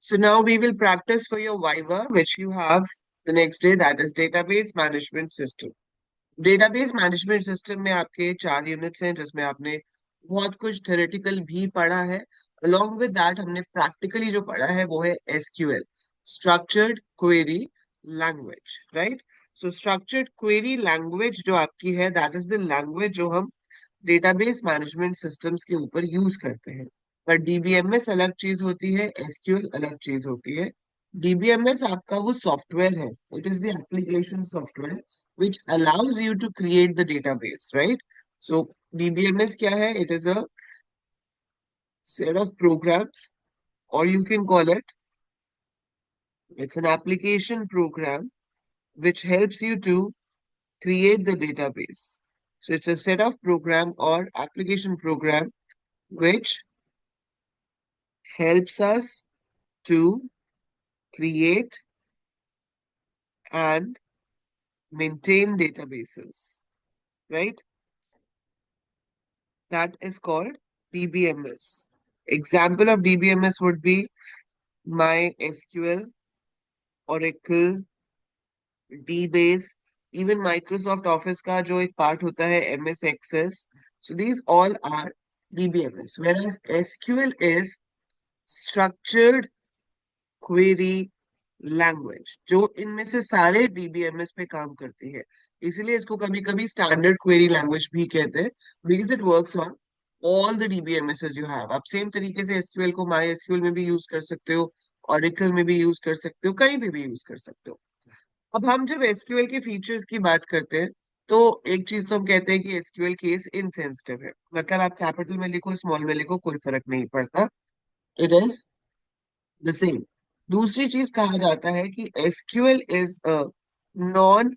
So now we will practice for your Viva, which you have the next day, that is database management system. Database management system में आपके 4 units हैं जिसमें आपने बहुत कुछ theoretical भी पढ़ा है। अलोंग विद दैट हमने प्रैक्टिकली जो पढ़ा है वो है SQL, structured query language, right. So structured query language जो आपकी है, दैट इज द लैंग्वेज जो हम डेटाबेस मैनेजमेंट सिस्टम्स के ऊपर यूज करते हैं। पर डीबीएमएस अलग चीज होती है, एसक्यूएल अलग चीज होती है। डीबीएमएस आपका वो सॉफ्टवेयर है, it is the application software which allows you to create the database, right? So DBMS क्या है? It is a set of programs, or you can call it's an application program which helps you to create the database. So it's a set of program or application program which helps us to create and maintain databases, right? That is called DBMS. Example of DBMS would be MySQL, Oracle, DBase, even Microsoft Office का जो एक part होता है MS Access. So these all are DBMS. Whereas SQL is structured query language, जो इनमें से सारे DBMS पे काम करती है। इसीलिए इसको कभी कभी स्टैंडर्ड क्वेरी लैंग्वेज भी कहते हैं, because it works on all the DBMSs you have. आप सेम तरीके से SQL को MySQL में भी यूज कर सकते हो, Oracle में भी यूज कर सकते हो, कहीं भी यूज कर सकते हो। अब हम जब एसक्यूएल के फीचर्स की बात करते हैं तो एक चीज तो हम कहते हैं कि एसक्यूएल केस इनसेंसिटिव है, मतलब आप कैपिटल में लिखो स्मॉल में लिखो कोई फर्क नहीं पड़ता, इट इज द सेम। दूसरी चीज कहा जाता है कि SQL is a non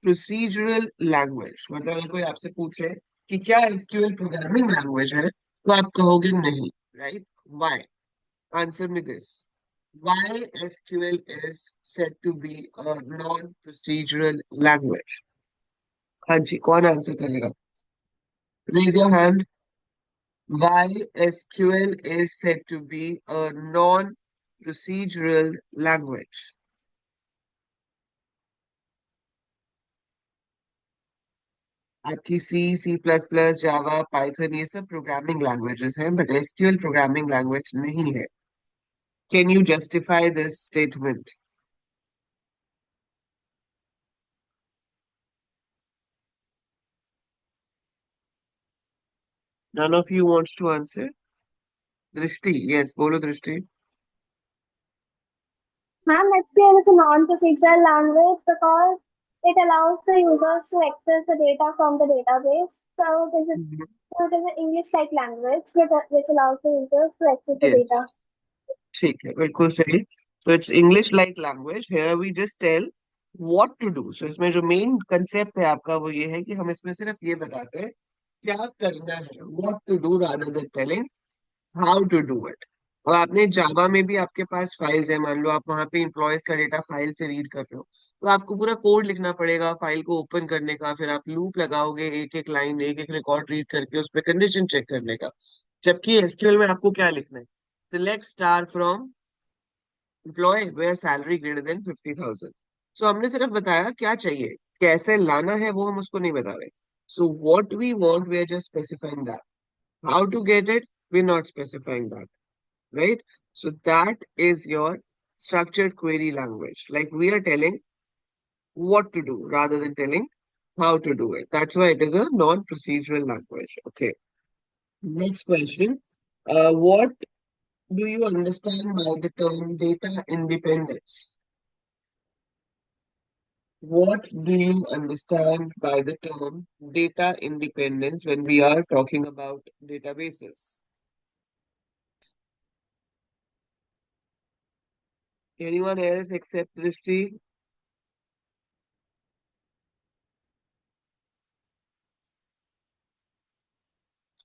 procedural language, मतलब अगर कोई आपसे पूछे कि क्या एसक्यूएल प्रोग्रामिंग लैंग्वेज है तो आप कहोगे नहीं, right. Why? Answer me this, why SQL is said to be a non-procedural language? हाँ जी, कौन आंसर करेगा? Raise your hand. Why SQL is said to be a non-procedural language? आपकी C प्लस प्लस, जावा, Python ये सब programming languages हैं, but SQL programming language नहीं है। Can you justify this statement? None of you wants to answer. दृष्टि, yes, बोलो दृष्टि। Ma'am, SQL is a non-procedural language because it allows the users to access the data from the database. So it is an English-like language which allows the users to access the yes, data. ठीक है, बिल्कुल सही। तो it's English like language, here we just tell what to do. So इसमें जो main concept है आपका वो ये है कि हम इसमें सिर्फ ये बताते हैं क्या करना है, what to do rather than telling how to do it. और आपने जावा में भी आपके पास फाइल्स है, मान लो आप वहां पे इंप्लॉयज का डेटा फाइल से रीड कर रहे हो, तो आपको पूरा कोड लिखना पड़ेगा फाइल को ओपन करने का, फिर आप लूप लगाओगे एक एक लाइन एक एक रिकॉर्ड रीड करके उस पर कंडीशन चेक करने का। जबकि एसक्यूएल में आपको क्या लिखना है? Select star from employ where salary greater than 50,000। So हमने सिर्फ बताया क्या चाहिए, कैसे लाना है वो हम उसको नहीं बता रहे। So what we want we are just specifying that, how to get it we are not specifying that, right? So that is your structured query language. Like we are telling what to do rather than telling how to do it. That's why it is a non-procedural language. Okay. Next question. What do you understand by the term data independence? What do you understand by the term data independence when we are talking about databases? Anyone else except Drishti?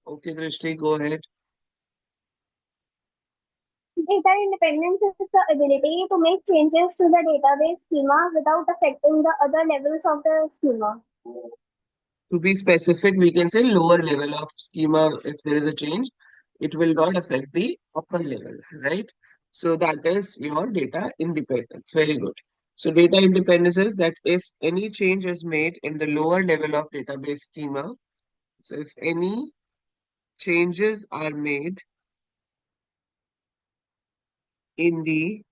Okay, Drishti, go ahead. Data independence is the ability to make changes to the database schema without affecting the other levels of the schema. To be specific, we can say lower level of schema. If there is a change, it will not affect the upper level, right? So that is your data independence. Very good. So data independence is that if any change is made in the lower level of database schema, so if any changes are made in the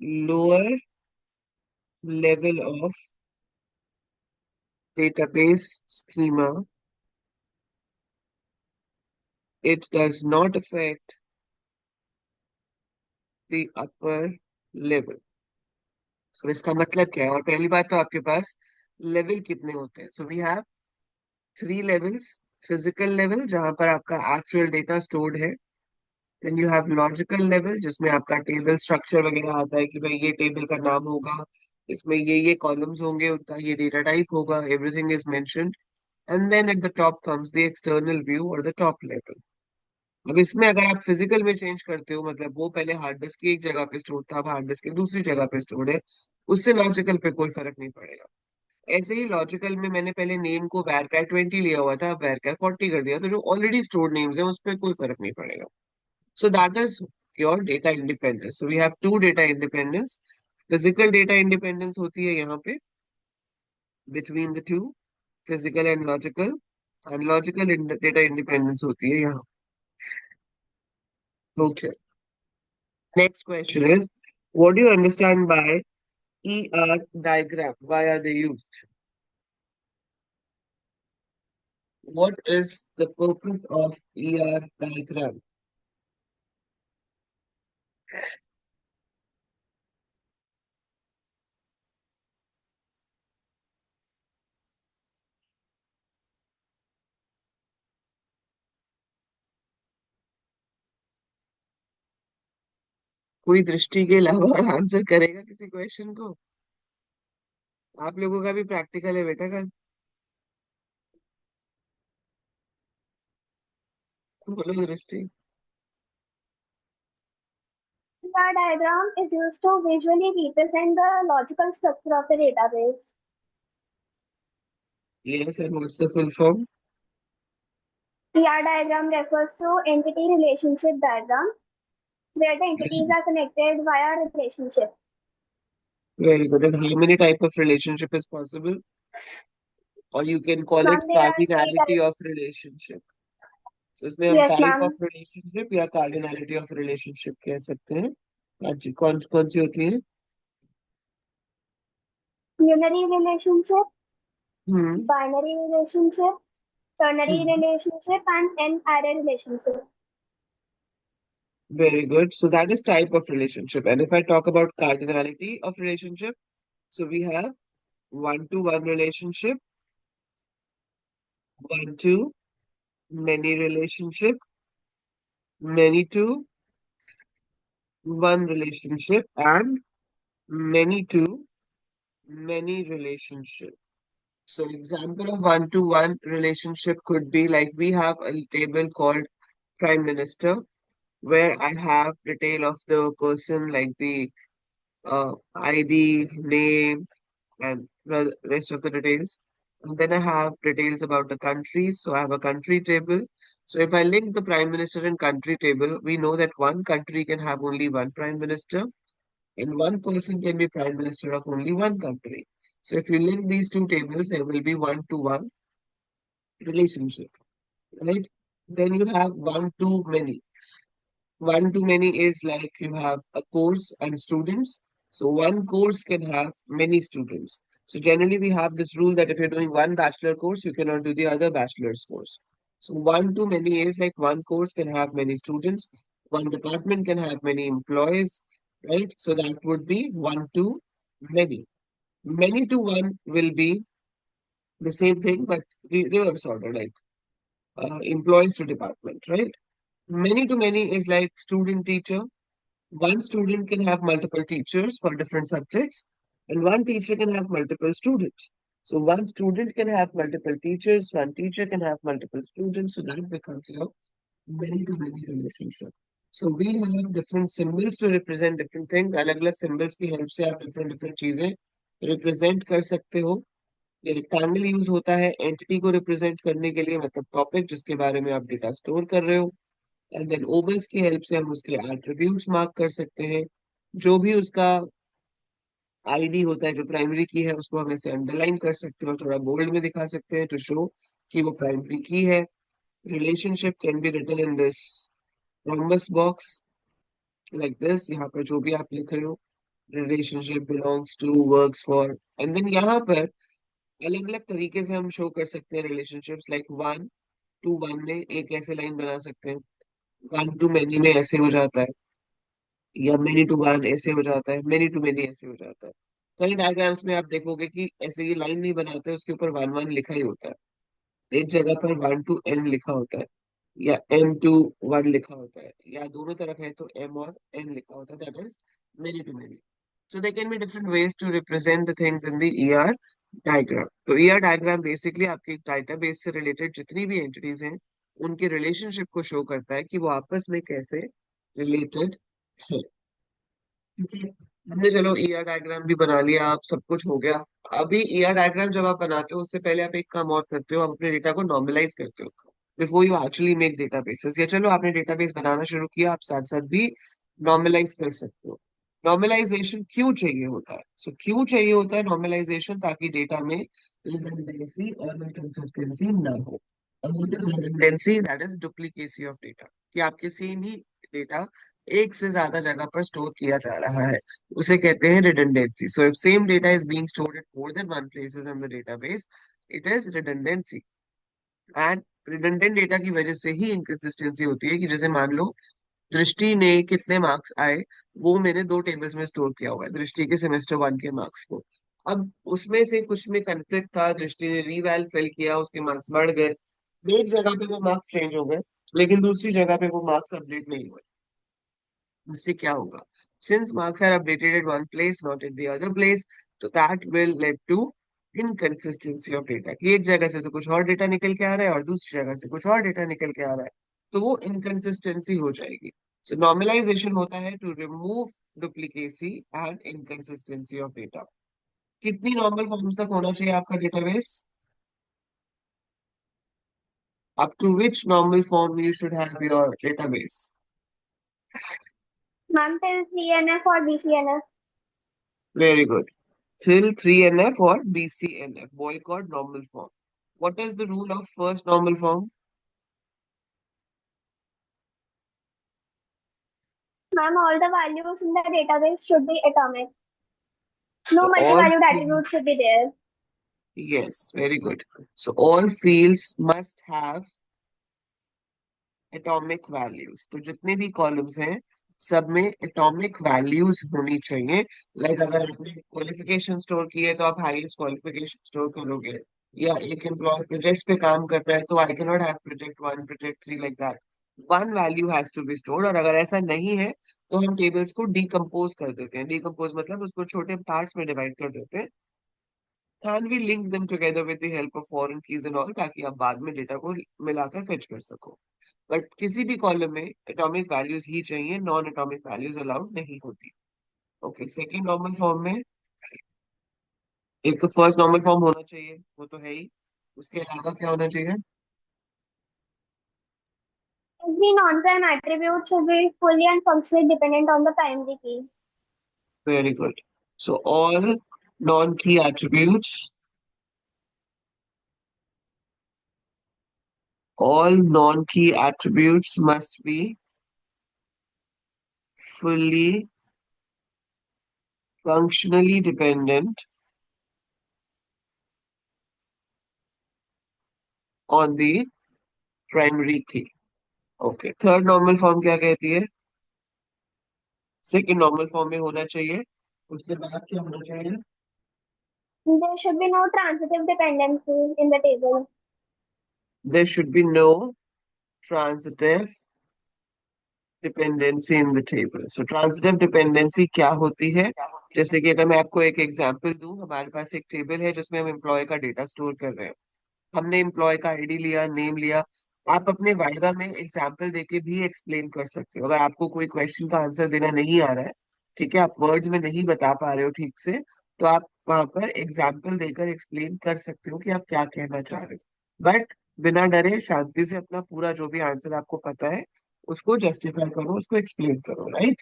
lower level of database schema, it does not affect the upper level. अब इसका मतलब क्या है? और पहली बात तो आपके पास लेवल कितने होते हैं? So we have 3 levels. Physical level जहां पर आपका एक्चुअल डेटा स्टोर्ड है. Then you have logical level जिसमें आपका टेबल स्ट्रक्चर वगैरह आता है कि भाई ये टेबल का नाम होगा, इसमें ये कॉलम्स होंगे, उनका ये डेटा टाइप होगा, everything is mentioned. And then at the top comes the external view और द टॉप लेवल. अब इसमें अगर आप फिजिकल में चेंज करते हो, मतलब वो पहले हार्ड डिस्क की एक जगह पे स्टोर था, अब हार्ड डिस्क की दूसरी जगह पे स्टोर है, उससे लॉजिकल पे कोई फर्क नहीं पड़ेगा. ऐसे ही लॉजिकल में मैंने पहले नेम को varchar 20 लिया हुआ था, अब varchar 40 कर दिया, तो जो ऑलरेडी स्टोर्ड नेम्स है उस पर कोई फर्क नहीं पड़ेगा. So that is your data independence. So we have two data independence. Physical data independence होती है यहाँ पे between the two, physical and logical. And logical data independence होती है यहाँ. Okay. Next question is, what do you understand by ER diagram? Why are they used? What is the purpose of ER diagram? कोई दृष्टि के अलावा answer करेगा किसी question को? आप लोगों का भी प्रैक्टिकल है बेटा कल. बोलो दृष्टि. The diagram is used to visually represent the logical structure of the database. Yes, and what's the full form? ER diagram refers to entity relationship diagram, where the entities are connected via relationships. Very good. And how many type of relationship is possible? Or you can call it Ma'am, there are three cardinality types. of relationship. So इसमें हम Yes, type of ma'am. Relationship या cardinality of relationship कह सकते हैं. आज कौन कौन सी होती है? Unary relationship, hmm. binary relationship, ternary hmm. relationship, and n-array relationship. Very good. So that is type of relationship. And if I talk about cardinality of relationship, so we have one-to-one relationship, one-to many relationship, many-to one relationship, and many-to many relationship. So example of one-to-one relationship could be like we have a table called Prime Minister, where I have detail of the person like the ID, name, and rest of the details. And then I have details about the countries. So I have a country table. So if I link the prime minister and country table, we know that one country can have only one prime minister and one person can be prime minister of only one country. So if you link these two tables, there will be one-to-one relationship, right? Then you have one-to-many. One-to-many is like you have a course and students. So one course can have many students. So generally we have this rule that if you're doing one bachelor course, you cannot do the other bachelor's course. So one-to-many is like one course can have many students, one department can have many employees, right? So that would be one-to-many. Many-to-one will be the same thing, but reverse order, like employees to department, right? Many-to-many is like student teacher. One student can have multiple teachers for different subjects, and one teacher can have multiple students. So one student can have multiple teachers, one teacher can have multiple students, so that becomes a many-to-many relationship. So we have different symbols to represent different things. अलग-अलग symbols की help से आप different different चीजें represent कर सकते हो. ये rectangle use होता है entity को represent करने के लिए, मतलब topic जिसके बारे में आप डेटा स्टोर कर रहे हो. एंड देन ओबल्स की हेल्प से हम उसके एट्रीब्यूट्स मार्क कर सकते हैं। जो भी उसका आईडी होता है, जो प्राइमरी की है, उसको हम ऐसे अंडरलाइन कर सकते हैं और थोड़ा बोल्ड में दिखा सकते हैं टू शो कि वो प्राइमरी की है। Relationship can be written in this rhombus box like this. यहाँ पर जो भी आप लिख रहे हो, relationship belongs to, works for, and then यहाँ पर अलग अलग तरीके से हम शो कर सकते हैं रिलेशनशिप्स। लाइक 1 to 1 में एक ऐसे लाइन बना सकते हैं, 1 to many में ऐसे हो जाता है, या many to 1 ऐसे हो जाता है, many to many ऐसे हो जाता है। कई डायग्राम्स में आप देखोगे कि ऐसे ये लाइन नहीं बनाते, उसके ऊपर 1 1 लिखा ही होता है। एक जगह पर 1 to n लिखा होता है, या m to 1 लिखा होता है, या दोनों तरफ है तो m और n लिखा होता है, that is many to many। So there can be different ways to represent the things in the ER diagram. तो ER diagram बेसिकली आपके डाटाबेस से रिलेटेड जितनी भी एंटिटीज हैं, उनके रिलेशनशिप को शो करता है कि वो आपस में कैसे रिलेटेड है। ठीक है, हमने चलो ईआर डायग्राम भी बना लिया, आप सब कुछ हो गया। अभी ईआर डायग्राम जब आप बनाते हो, उससे पहले आप एक काम और करते हो, आप अपने डेटा को नॉर्मलाइज करते हो before you actually make databases. या चलो आपने डेटाबेस बनाना शुरू किया, आप साथ साथ भी नॉर्मलाइज कर सकते हो। नॉर्मलाइजेशन क्यों चाहिए होता है? सो क्यों चाहिए होता है नॉर्मलाइजेशन? ताकि डेटा में रिडंडेंसी और इनकंसिस्टेंसी ना हो। और what is redundancy? That is duplicacy of data, कि आपके सेम ही डेटा एक से ज्यादा जगह पर स्टोर किया जा रहा है, उसे कहते हैं redundancy. So if same data is being stored at more than one places in the database, it is redundancy. And redundant data की वजह से ही inconsistency होती है, कि जैसे मान लो दृष्टि ने कितने मार्क्स आए, वो मैंने दो टेबल्स में स्टोर किया हुआ है, दृष्टि के सेमेस्टर 1 के मार्क्स को। अब उसमें से कुछ में कंफ्लिक्ट था, दृष्टि ने रीवैल फिल किया, उसके मार्क्स बढ़ गए। एक जगह पे वो मार्क्स चेंज हो गए, लेकिन दूसरी जगह पे वो मार्क्स अपडेट नहीं हुए। उससे क्या होगा? Since marks are updated at one place not at the other place, तो that will lead to inconsistency of data, कि एक जगह से तो कुछ और डेटा निकल के आ रहा है और दूसरी जगह से कुछ और डेटा निकल के आ रहा है, तो वो इनकंसिस्टेंसी हो जाएगी। सो नॉर्मलाइजेशन होता है to remove duplicacy and inconsistency of data. कितनी नॉर्मल फॉर्म्स तक होना चाहिए आपका database? Up to which normal form you should have your database? Ma'am, till 3NF or BCNF. Very good. Till 3NF or BCNF, boycott normal form. What is the rule of first normal form? Ma'am, all the values in the database should be atomic. No So all multi-valued fields, attributes should be there. yes, very good. So all fields must have atomic values. तो जितने भी columns हैं, सब में atomic values होनी चाहिए। Like अगर आपने क्वालिफिकेशन स्टोर की है, तो आप हाईएस्ट क्वालिफिकेशन स्टोर करोगे। या एक एम्प्लॉय प्रोजेक्ट्स पे काम कर रहा है, तो I can not have project 1 project 3 like that. One value has to be stored. और अगर ऐसा नहीं है, तो हम टेबल्स को डिकम्पोज कर देते हैं। डिकम्पोज मतलब उसको छोटे पार्ट्स में डिवाइड कर देते हैं, and we link them together with the help of foreign keys and all, ताकि आप बाद में डेटा को मिलाकर फेच कर सको। बट किसी भी कॉलम में एटॉमिक वैल्यूज ही चाहिए, नॉन एटॉमिक वैल्यूज अलाउड नहीं होती। ओके, सेकंड नॉर्मल फॉर्म में एक तो फर्स्ट नॉर्मल फॉर्म होना चाहिए, वो तो है ही। उसके अलावा क्या होना चाहिए? Every non-prime attribute should be fully and functionally dependent on the primary key. Very good. So all non की attributes, all non-key attributes must be fully functionally dependent on the primary key। Okay, third normal form क्या कहती है? Second normal form में होना चाहिए। उसके बाद क्या होना चाहिए? There should be no transitive dependency in the table. There should be no transitive dependency in the table. So transitive dependency क्या होती है? जैसे कि अगर मैं आपको एक एग्जांपल दूं, हमारे पास एक टेबल है जिसमें हम एम्प्लॉय का डेटा स्टोर कर रहे हैं। हमने एम्प्लॉय का आईडी लिया, नेम लिया। आप अपने वाइवा में एग्जाम्पल देके भी एक्सप्लेन कर सकते हो। अगर आपको कोई क्वेश्चन का आंसर देना नहीं आ रहा है, ठीक है, आप वर्ड्स में नहीं बता पा रहे हो ठीक से, तो आप वहां पर एग्जाम्पल देकर एक्सप्लेन कर सकते हो कि आप क्या कहना चाह रहे हो। बट बिना डरे शांति से अपना पूरा जो भी आंसर आपको पता है, उसको जस्टिफाई करो, उसको एक्सप्लेन करो, राइट?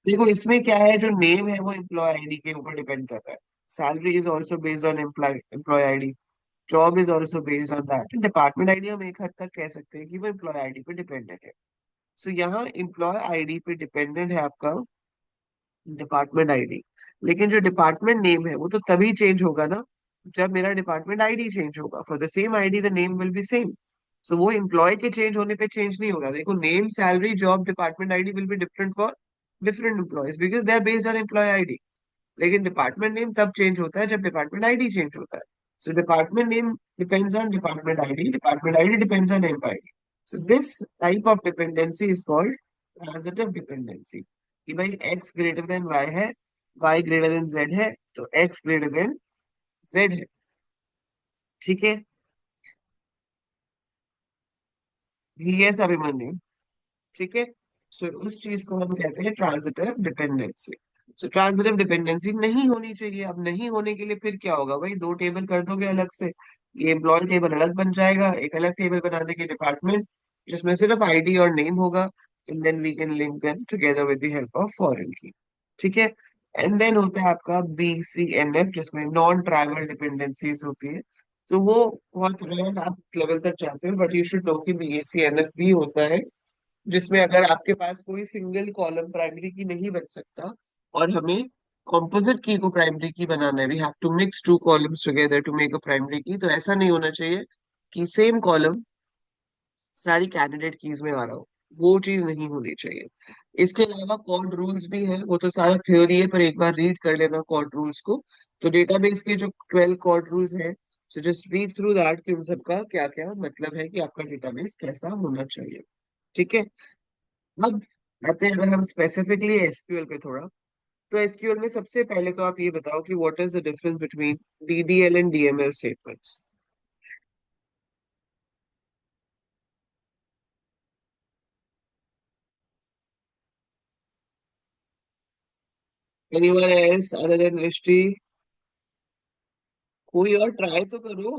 देखो इसमें क्या है, जो नेम है वो एम्प्लॉय आईडी के ऊपर डिपेंड कर रहा है। Salary is also based on employ ID. Job is also based on that. Department ID हम एक हद तक कह सकते हैं कि वो एम्प्लॉय आईडी पे डिपेंडेंट है। सो यहाँ एम्प्लॉय आईडी पे डिपेंडेंट है आपका डिपार्टमेंट आईडी। लेकिन जो डिपार्टमेंट नेम है वो तो तभी चेंज होगा ना जब मेरा डिपार्टमेंट आईडी चेंज होगा। For the same ID the name will be same. So वो एम्प्लॉय के चेंज होने पे चेंज नहीं होगा। देखो name, salary, job, department ID will be different for different employees because they are based on employ ID. लेकिन department name तब change होता है जब डिपार्टमेंट आईडी चेंज होता है। So department name depends on department ID, department ID depends on emp ID. So this type of dependency is called transitive dependency. कि भाई x greater than y है, y greater than z है, तो x greater than z है। ठीक है? yes Abhimanyu. ठीक है? सो उस चीज को हम कहते हैं ट्रांजिटिव डिपेंडेंसी। सो ट्रांजिटिव डिपेंडेंसी नहीं होनी चाहिए। अब नहीं होने के लिए फिर क्या होगा भाई, दो टेबल कर दोगे अलग से, ये एम्प्लॉय टेबल अलग बन जाएगा, एक अलग टेबल बना देंगे डिपार्टमेंट, जिसमें सिर्फ आईडी और नेम होगा। And then we can link them together with the help of foreign key. ठीक है? एंड देन होता है आपका BCNF, जिसमें नॉन ट्राइवल डिपेंडेंसीज होती है। तो वो बहुत रेयर आप लेवल तक जाते हो, बट यू शुड नो कि BCNF भी होता है, जिसमें अगर आपके पास कोई सिंगल कॉलम प्राइमरी की नहीं बन सकता और हमें कॉम्पोजिट की को प्राइमरी की बनाना है, we have to mix two columns together to make a primary key, तो ऐसा नहीं होना चाहिए कि सेम कॉलम सारी कैंडिडेट कीज में आ रहा हो। वो चीज नहीं होनी चाहिए। इसके अलावा कॉर्ड रूल्स भी है, वो तो सारा थ्योरी है, पर एक बार रीड कर लेना कॉर्ड रूल्स को। तो डेटाबेस के जो 12 कॉर्ड रूल्स हैं, so just read through that कि उन सबका क्या क्या मतलब है, कि आपका डेटाबेस कैसा होना चाहिए। ठीक है? अब आते हैं अगर हम स्पेसिफिकली एसक्यूएल पे थोड़ा, तो एसक्यूएल में सबसे पहले तो आप ये बताओ कि what is the difference between DDL and DML statements. Anyone else other than दृष्टि? कोई और ट्राई तो करो।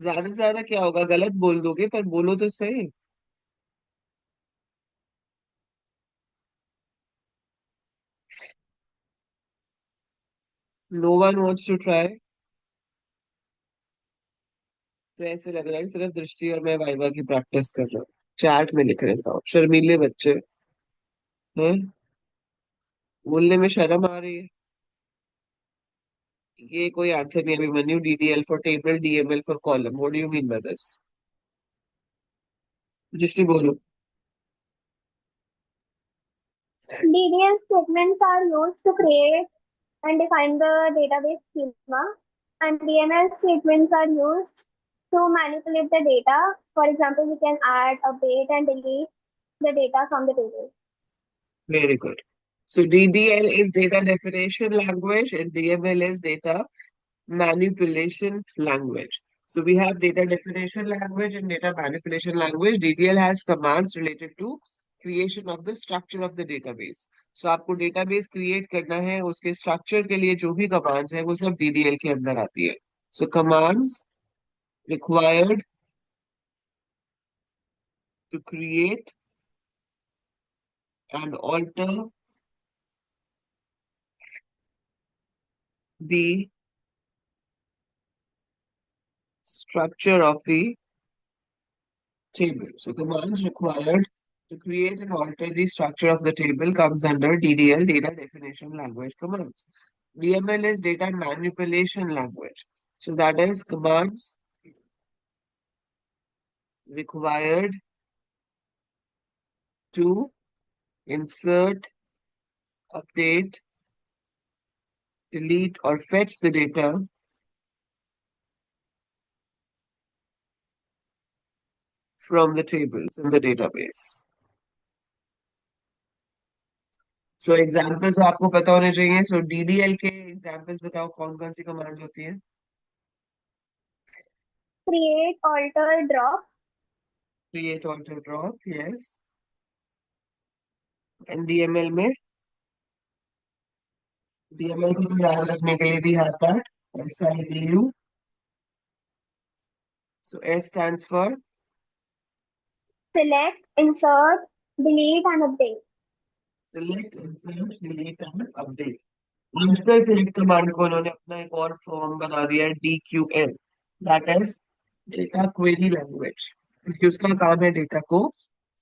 ज्यादा से ज्यादा क्या होगा, गलत बोल दोगे, पर बोलो तो सही। No one wants to try. तो ऐसे लग रहा है कि सिर्फ दृष्टि और मैं वाइवा की प्रैक्टिस कर रहा हूँ। चैट में लिख रहे था शर्मीले बच्चे हैं, बोलने में शर्म आ रही है। ये कोई आंसर नहीं Abhimanyu. DDL for table, DML for column, what do you mean by this? दृष्टि बोलो। DDL statements are used to create and define the database schema, and DML statements are used to manipulate the data. For example, we can add, update, and delete the data from the table. Very good. So DDL is data definition language and DML is data manipulation language. So we have data definition language and data manipulation language. DDL has commands related to creation of the structure of the database. So आपको database create करना है, उसके structure के लिए जो भी commands है वो सब DDL के अंदर आती है. So commands required to create and alter the structure of the table. So commands required to create and alter the structure of the table comes under DDL, data definition language commands. DML is data manipulation language. So that is commands required to insert, update, delete or fetch the data from the tables in the database. So examples आपको पता होने चाहिए. So DDL के examples बताओ कौन कौन सी commands होती है? Create, alter, drop. Create, alter, drop, yes. And DML में DML को तो याद रखने के लिए भी है that SIDU. So S stands for select, insert, delete, and update. Select, insert, delete and update. आजकल सिलेक्ट कमांड को उन्होंने अपना एक और फॉर्म बना दिया है, DQL, that is data query language, क्योंकि उसका काम है डेटा को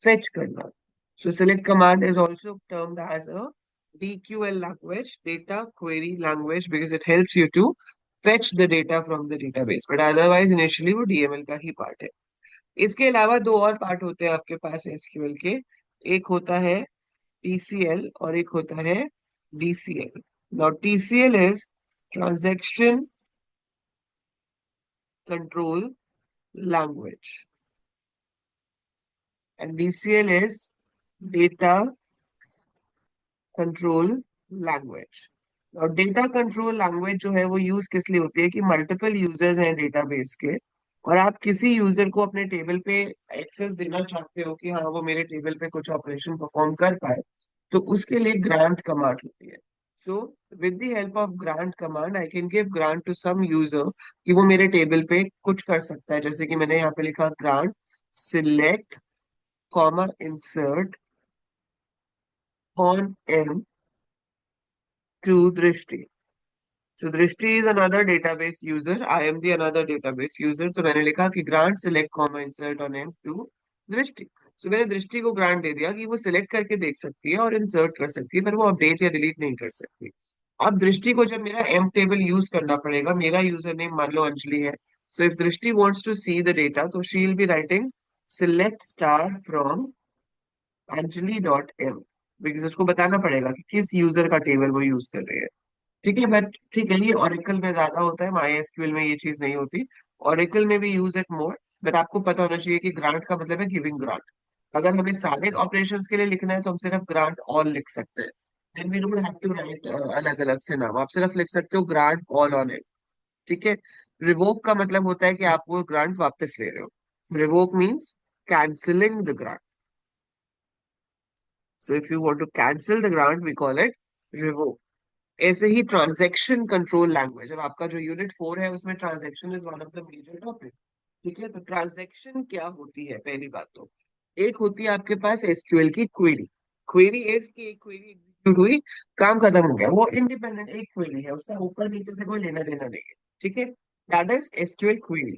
फेच करना। So select command is also termed as a DQL language, data query language, because it helps you to fetch the data from the database, but otherwise initially वो DML का ही part है। इसके अलावा दो और part होते हैं आपके पास एसक्यूएल के, एक होता है TCL और एक होता है DCL। Now TCL is transaction control language and DCL is data control language. और डेटा कंट्रोल लैंग्वेज जो है वो यूज किस लिए होती है कि मल्टीपल यूजर्स हैं डेटाबेस के, और आप किसी यूजर को अपने टेबल पे एक्सेस देना चाहते हो कि हाँ वो मेरे टेबल पे कुछ ऑपरेशन परफॉर्म कर पाए, तो उसके लिए ग्रांट कमांड होती है। So with the help of grant command I can give grant to some user कि वो मेरे टेबल पे कुछ कर सकता है, जैसे कि मैंने यहाँ पे लिखा grant select comma insert on M to Drishti. So Drishti is another database user. I am the another database user. तो मैंने लिखा कि grant select comma insert on M to दृष्टि। So मैंने दृष्टि को ग्रांट दे दिया कि वो सिलेक्ट करके देख सकती है और इंसर्ट कर सकती है, पर वो अपडेट या डिलीट नहीं कर सकती। अब दृष्टि को जब मेरा एम टेबल यूज करना पड़ेगा, मेरा यूजर नेम मान लो अंजलि है, so if Drishti wants to see the data तो she will be writing select star from Anjali dot M, because उसको बताना पड़ेगा कि किस यूजर का टेबल वो यूज कर रही है। ठीक है, बट ठीक है, ये ओरेकल में ज्यादा होता है, माई एसक्यूएल में ये चीज नहीं होती। ओरेकल में भी यूज इट मोर, बट आपको पता होना चाहिए कि ग्रांट का मतलब है गिविंग ग्रांट। अगर हमें सारे ऑपरेशंस के लिए लिखना है तो हम सिर्फ ग्रांट ऑल लिख सकते हैं, then we don't have to write अलग अलग से नाम, आप सिर्फ लिख सकते हो ग्रांट ऑल ऑन इट। ठीक है। रिवोक का मतलब होता है कि आप वो ग्रांट वापस ले रहे हो। Revoke means cancelling the grant. So if you want to cancel the grant we call it revoke. ऐसे ही ट्रांजैक्शन कंट्रोल लैंग्वेज, अब आपका जो यूनिट 4 है उसमें transaction is one of the major topic. ठीक है, तो ट्रांजैक्शन क्या होती है, पहली बात तो एक होती है आपके पास एसक्यूएल की क्वेरी। क्वेरी इज की एक क्वेरी एग्जीक्यूट हुई, काम खत्म हो गया, वो इंडिपेंडेंट एक क्वेरी है, उसका ऊपर नीचे से कोई लेना देना नहीं है। ठीक है, that is SQL query.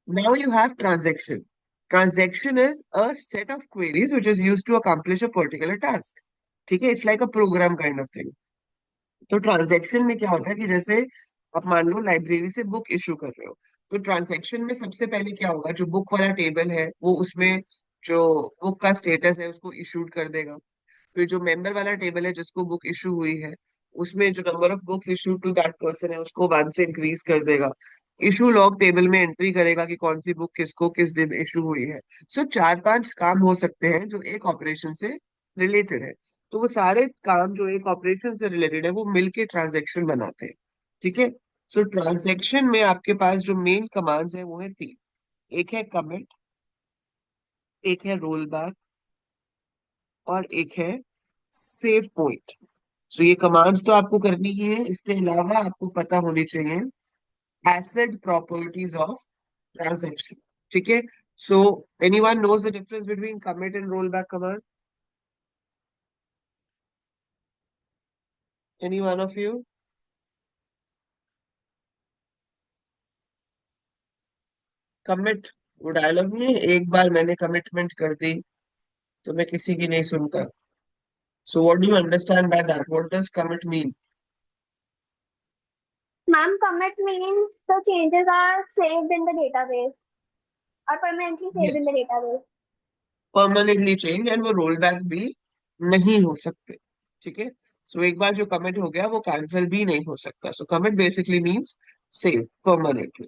Now you have transaction. Transaction is a set of queries which is used to accomplish a particular task. ठीक है, it's like a program kind of thing. तो ट्रांजैक्शन में क्या होता है कि जैसे आप मान लो लाइब्रेरी से बुक इशू कर रहे हो, तो ट्रांजैक्शन में सबसे पहले क्या होगा, जो बुक वाला टेबल है वो उसमें जो बुक का स्टेटस है उसको इशूड कर देगा। फिर जो मेंबर वाला टेबल है जिसको बुक इशू हुई है, उसमें जो number of books issue to that person है उसको 1 से इंक्रीज कर देगा। इशू लॉग टेबल में एंट्री करेगा कि कौन सी बुक किसको किस दिन इशू हुई है। सो 4-5 काम हो सकते हैं जो एक ऑपरेशन से रिलेटेड है। तो वो सारे काम जो एक ऑपरेशन से रिलेटेड है वो मिलके ट्रांजेक्शन बनाते हैं। ठीक है। सो ट्रांजेक्शन में आपके पास जो मेन कमांड्स है वो है 3। एक है कमिट, एक है रोल बैक, और एक है सेव पॉइंट। सो ये कमांड्स तो आपको करनी ही है, इसके अलावा आपको पता होनी चाहिए एसिड प्रॉपर्टीज ऑफ ट्रांजैक्शन। ठीक है। So anyone knows the difference between commit and roll back command? Any one of you? Commit, वो डायलॉग में एक बार मैंने कमिटमेंट कर दी तो मैं किसी की नहीं सुनता। So what do you understand by that, what does commit mean? Ma'am, commit means the changes are saved in the database or permanently saved in the yes, database. Permanently change, and वो roll back भी नहीं हो सकते। ठीक है। सो एक बार जो commit हो गया वो कैंसिल भी नहीं हो सकता। So commit basically means save permanently,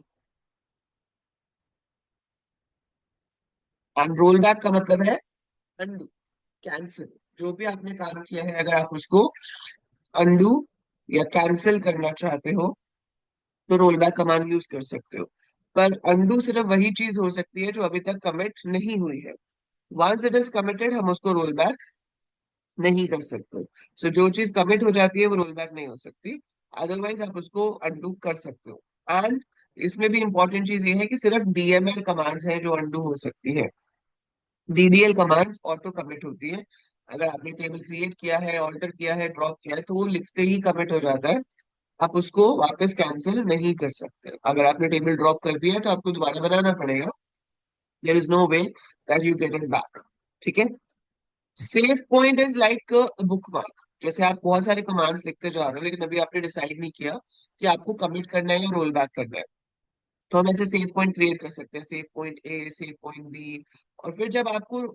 and roll back का मतलब है अनडू, कैंसिल। जो भी आपने काम किया है अगर आप उसको अनडू या कैंसिल करना चाहते हो तो रोल बैक कमांड यूज कर सकते हो। पर अनडू सिर्फ वही चीज हो सकती है जो अभी तक कमिट नहीं हुई है। वंस इट इज कमिटेड हम उसको रोल बैक नहीं कर सकते। सो जो चीज कमिट हो जाती है वो रोल बैक नहीं हो सकती, अदरवाइज आप उसको अनडू कर सकते हो। एंड इसमें भी इंपॉर्टेंट चीज ये है कि सिर्फ DML कमांड्स हैं जो अनडू हो सकती है। DDL कमांड्स ऑटो कमिट होती है। अगर आपने टेबल क्रिएट किया है, ऑल्टर किया है, ड्रॉप किया है, तो वो लिखते ही कमिट हो जाता है। आप उसको वापस कैंसिल नहीं कर सकते। अगर आपने टेबल ड्रॉप कर दिया है तो आपको दोबारा बनाना पड़ेगा। There is no way that you get it back. ठीक है। Save point is like bookmark. जैसे आप बहुत सारे कमांड्स लिखते जा रहे हो लेकिन अभी आपने डिसाइड नहीं किया कि आपको कमिट करना है या रोल बैक करना है, तो हम ऐसे सेव पॉइंट क्रिएट कर सकते हैं, save point A, save point B. और फिर जब आपको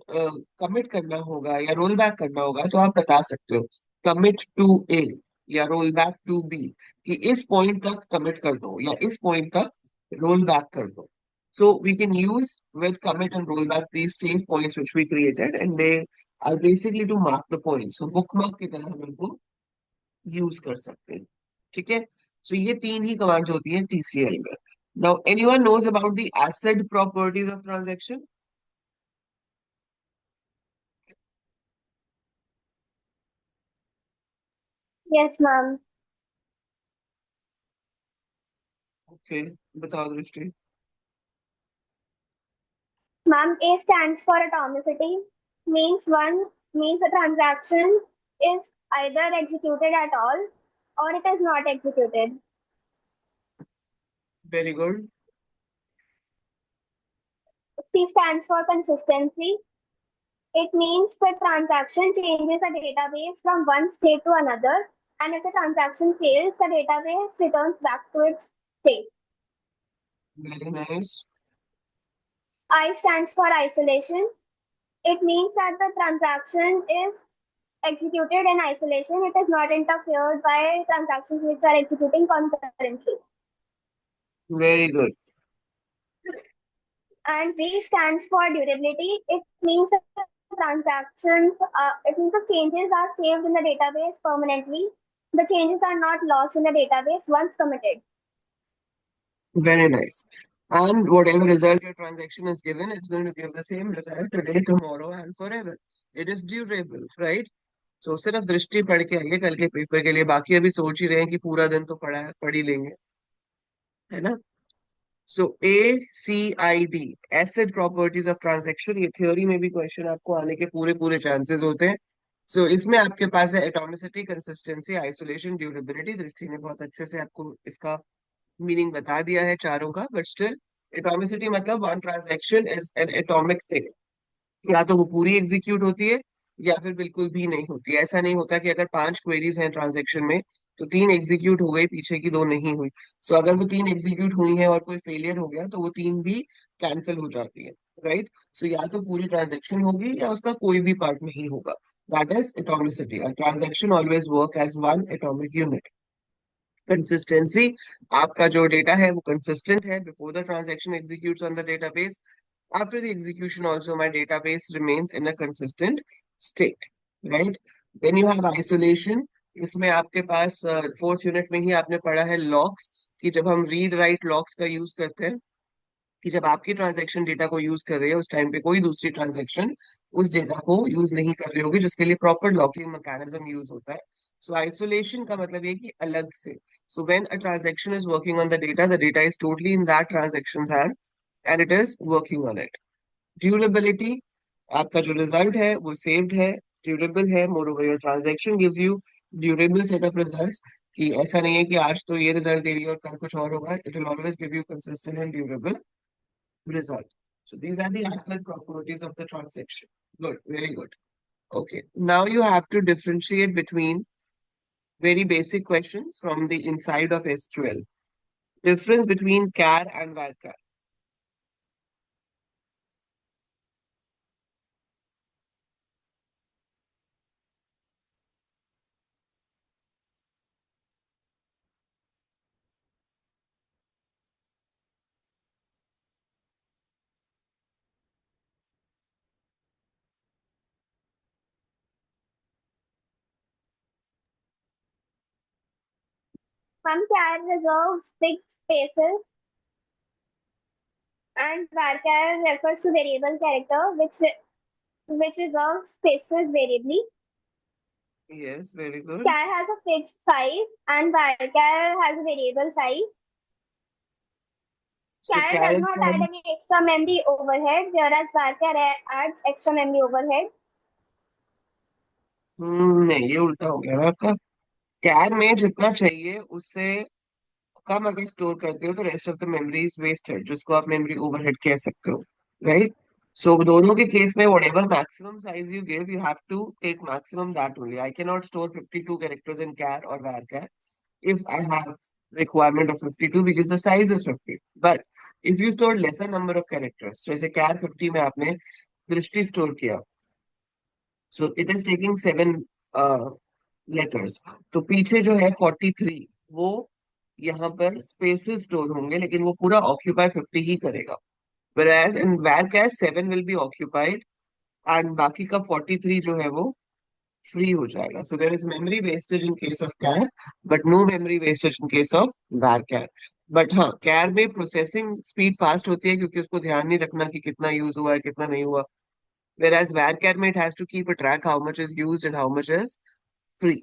कमिट करना होगा या रोल बैक करना होगा तो आप बता सकते हो कमिट टू ए या रोल बैक टू बी, कि इस पॉइंट तक कमिट कर दो या इस पॉइंट तक रोल बैक कर दो। So we can use with commit and rollback these save points which we created, and they are basically to mark the points. So bookmark की तरह हम इनको यूज कर सकते हैं। ठीक है। सो ये तीन ही कमांड्स होती हैं TCL में। Now anyone knows about the ACID properties of transaction? Yes, ma'am. Okay, बताओ Drishti. Ma'am, A stands for atomicity. Means a transaction is either executed at all or it is not executed. Very good. C stands for consistency. It means the transaction changes the database from one state to another, and if the transaction fails, the database returns back to its state. Very nice. I stands for isolation. It means that the transaction is executed in isolation. It is not interfered by transactions which are executing concurrently. Very good. And D stands for durability. It means that the it means the changes are saved in the database permanently. The changes are not lost in the database once committed. Very nice. And whatever result your transaction is given, it's going to give the same result today, tomorrow, and forever. It is durable, right? So सिर्फ दृष्टि पढ़ के आइए कल के paper के लिए, बाकी अभी सोच ही रहे हैं कि पूरा दिन तो पढ़ा है, पढ़ ही लेंगे, है ना? सो ACID, acid properties of transaction, ये थ्योरी में भी क्वेश्चन आपको आने के पूरे पूरे चांसेस होते हैं। सो इसमें आपके पास है एटॉमिसिटी, कंसिस्टेंसी, आइसोलेशन, ड्यूरेबिलिटी। दृष्टि ने बहुत अच्छे से आपको इसका मीनिंग बता दिया है चारों का, बट स्टिल एटॉमिसिटी मतलब one transaction is an atomic thing. या तो वो पूरी एग्जीक्यूट होती है या फिर बिल्कुल भी नहीं होती है। ऐसा नहीं होता कि अगर 5 क्वेरीज हैं ट्रांजेक्शन में तो 3 एग्जीक्यूट हो गई, पीछे की 2 नहीं हुई। सो अगर वो 3 एग्जीक्यूट हुई है और कोई फेलियर हो गया तो वो 3 भी कैंसिल हो जाती है। राइट। सो या तो पूरी ट्रांजेक्शन होगी या उसका कोई भी पार्ट नहीं होगा। That is atomicity. A transaction always work as one atomic unit. Consistency, आपका जो डेटा है वो कंसिस्टेंट है before the transaction executes on the database. After the execution also my database remains in a consistent state, right? Then you have isolation। इसमें आपके पास fourth unit में ही आपने पढ़ा है लॉग्स, कि जब हम रीड राइट लॉग्स का यूज करते हैं, कि जब आपकी ट्रांजैक्शन डेटा को यूज कर रही है उस टाइम पे कोई दूसरी ट्रांजैक्शन उस डेटा को यूज नहीं कर रही होगी, जिसके लिए प्रॉपर लॉकिंग मैकेनिज्म यूज होता है। सो आइसोलेशन का मतलब ये कि अलग से। So when a transaction is working on the data is totally in that transactions hand and it is working on it. Durability, आपका जो रिजल्ट है वो सेव्ड है, ड्यूरेबल है। More over your transaction gives you durable set of results, कि ऐसा नहीं है कि आज तो ये रिजल्ट दे रही है और कल कुछ और होगा। It will always give you consistent and durable result. So these are the asset properties of the transaction. Good, very good. Okay, now you have to differentiate between very basic questions from the inside of SQL. Difference between char and varchar. Some char reserves fixed spaces and varchar refers to variable character which reserves spaces variably. Yes, very good. Char has a fixed size and varchar has a variable size. So Char char does is not for add any extra memory overhead, whereas varchar adds extra memory overhead. नहीं, ये उल्टा हो गया ना आपका। कैर में जितना चाहिए उससे कम अगर स्टोर करते हो तो rest of the memory is wasted, जिसको आप मेमोरी ओवरहेड कह सकते हो, राइट? सो दोनों के केस में whatever maximum size you give, you have to take maximum that only. I cannot store 52 characters in char or varchar if I have requirement of 52 because the size is 50. But if you store lesser number of characters, जैसे char 50 में आपने दृष्टि store किया, so it is taking 7 letters, तो पीछे जो है 43 वो यहाँ पर स्पेसेस स्टोर होंगे, लेकिन वो पूरा ऑक्यूपाई 50 ही करेगा। whereas in varchar 7 will be occupied and बाकी का 43 जो है वो फ्री हो जाएगा। So there is memory wastage in case of char but no memory wastage in case of varchar। But हाँ, कैर में प्रोसेसिंग स्पीड फास्ट होती है क्योंकि उसको ध्यान नहीं रखना कि कितना यूज हुआ है कितना नहीं हुआ। whereas varchar में it has to keep a track how much is used and how much is free।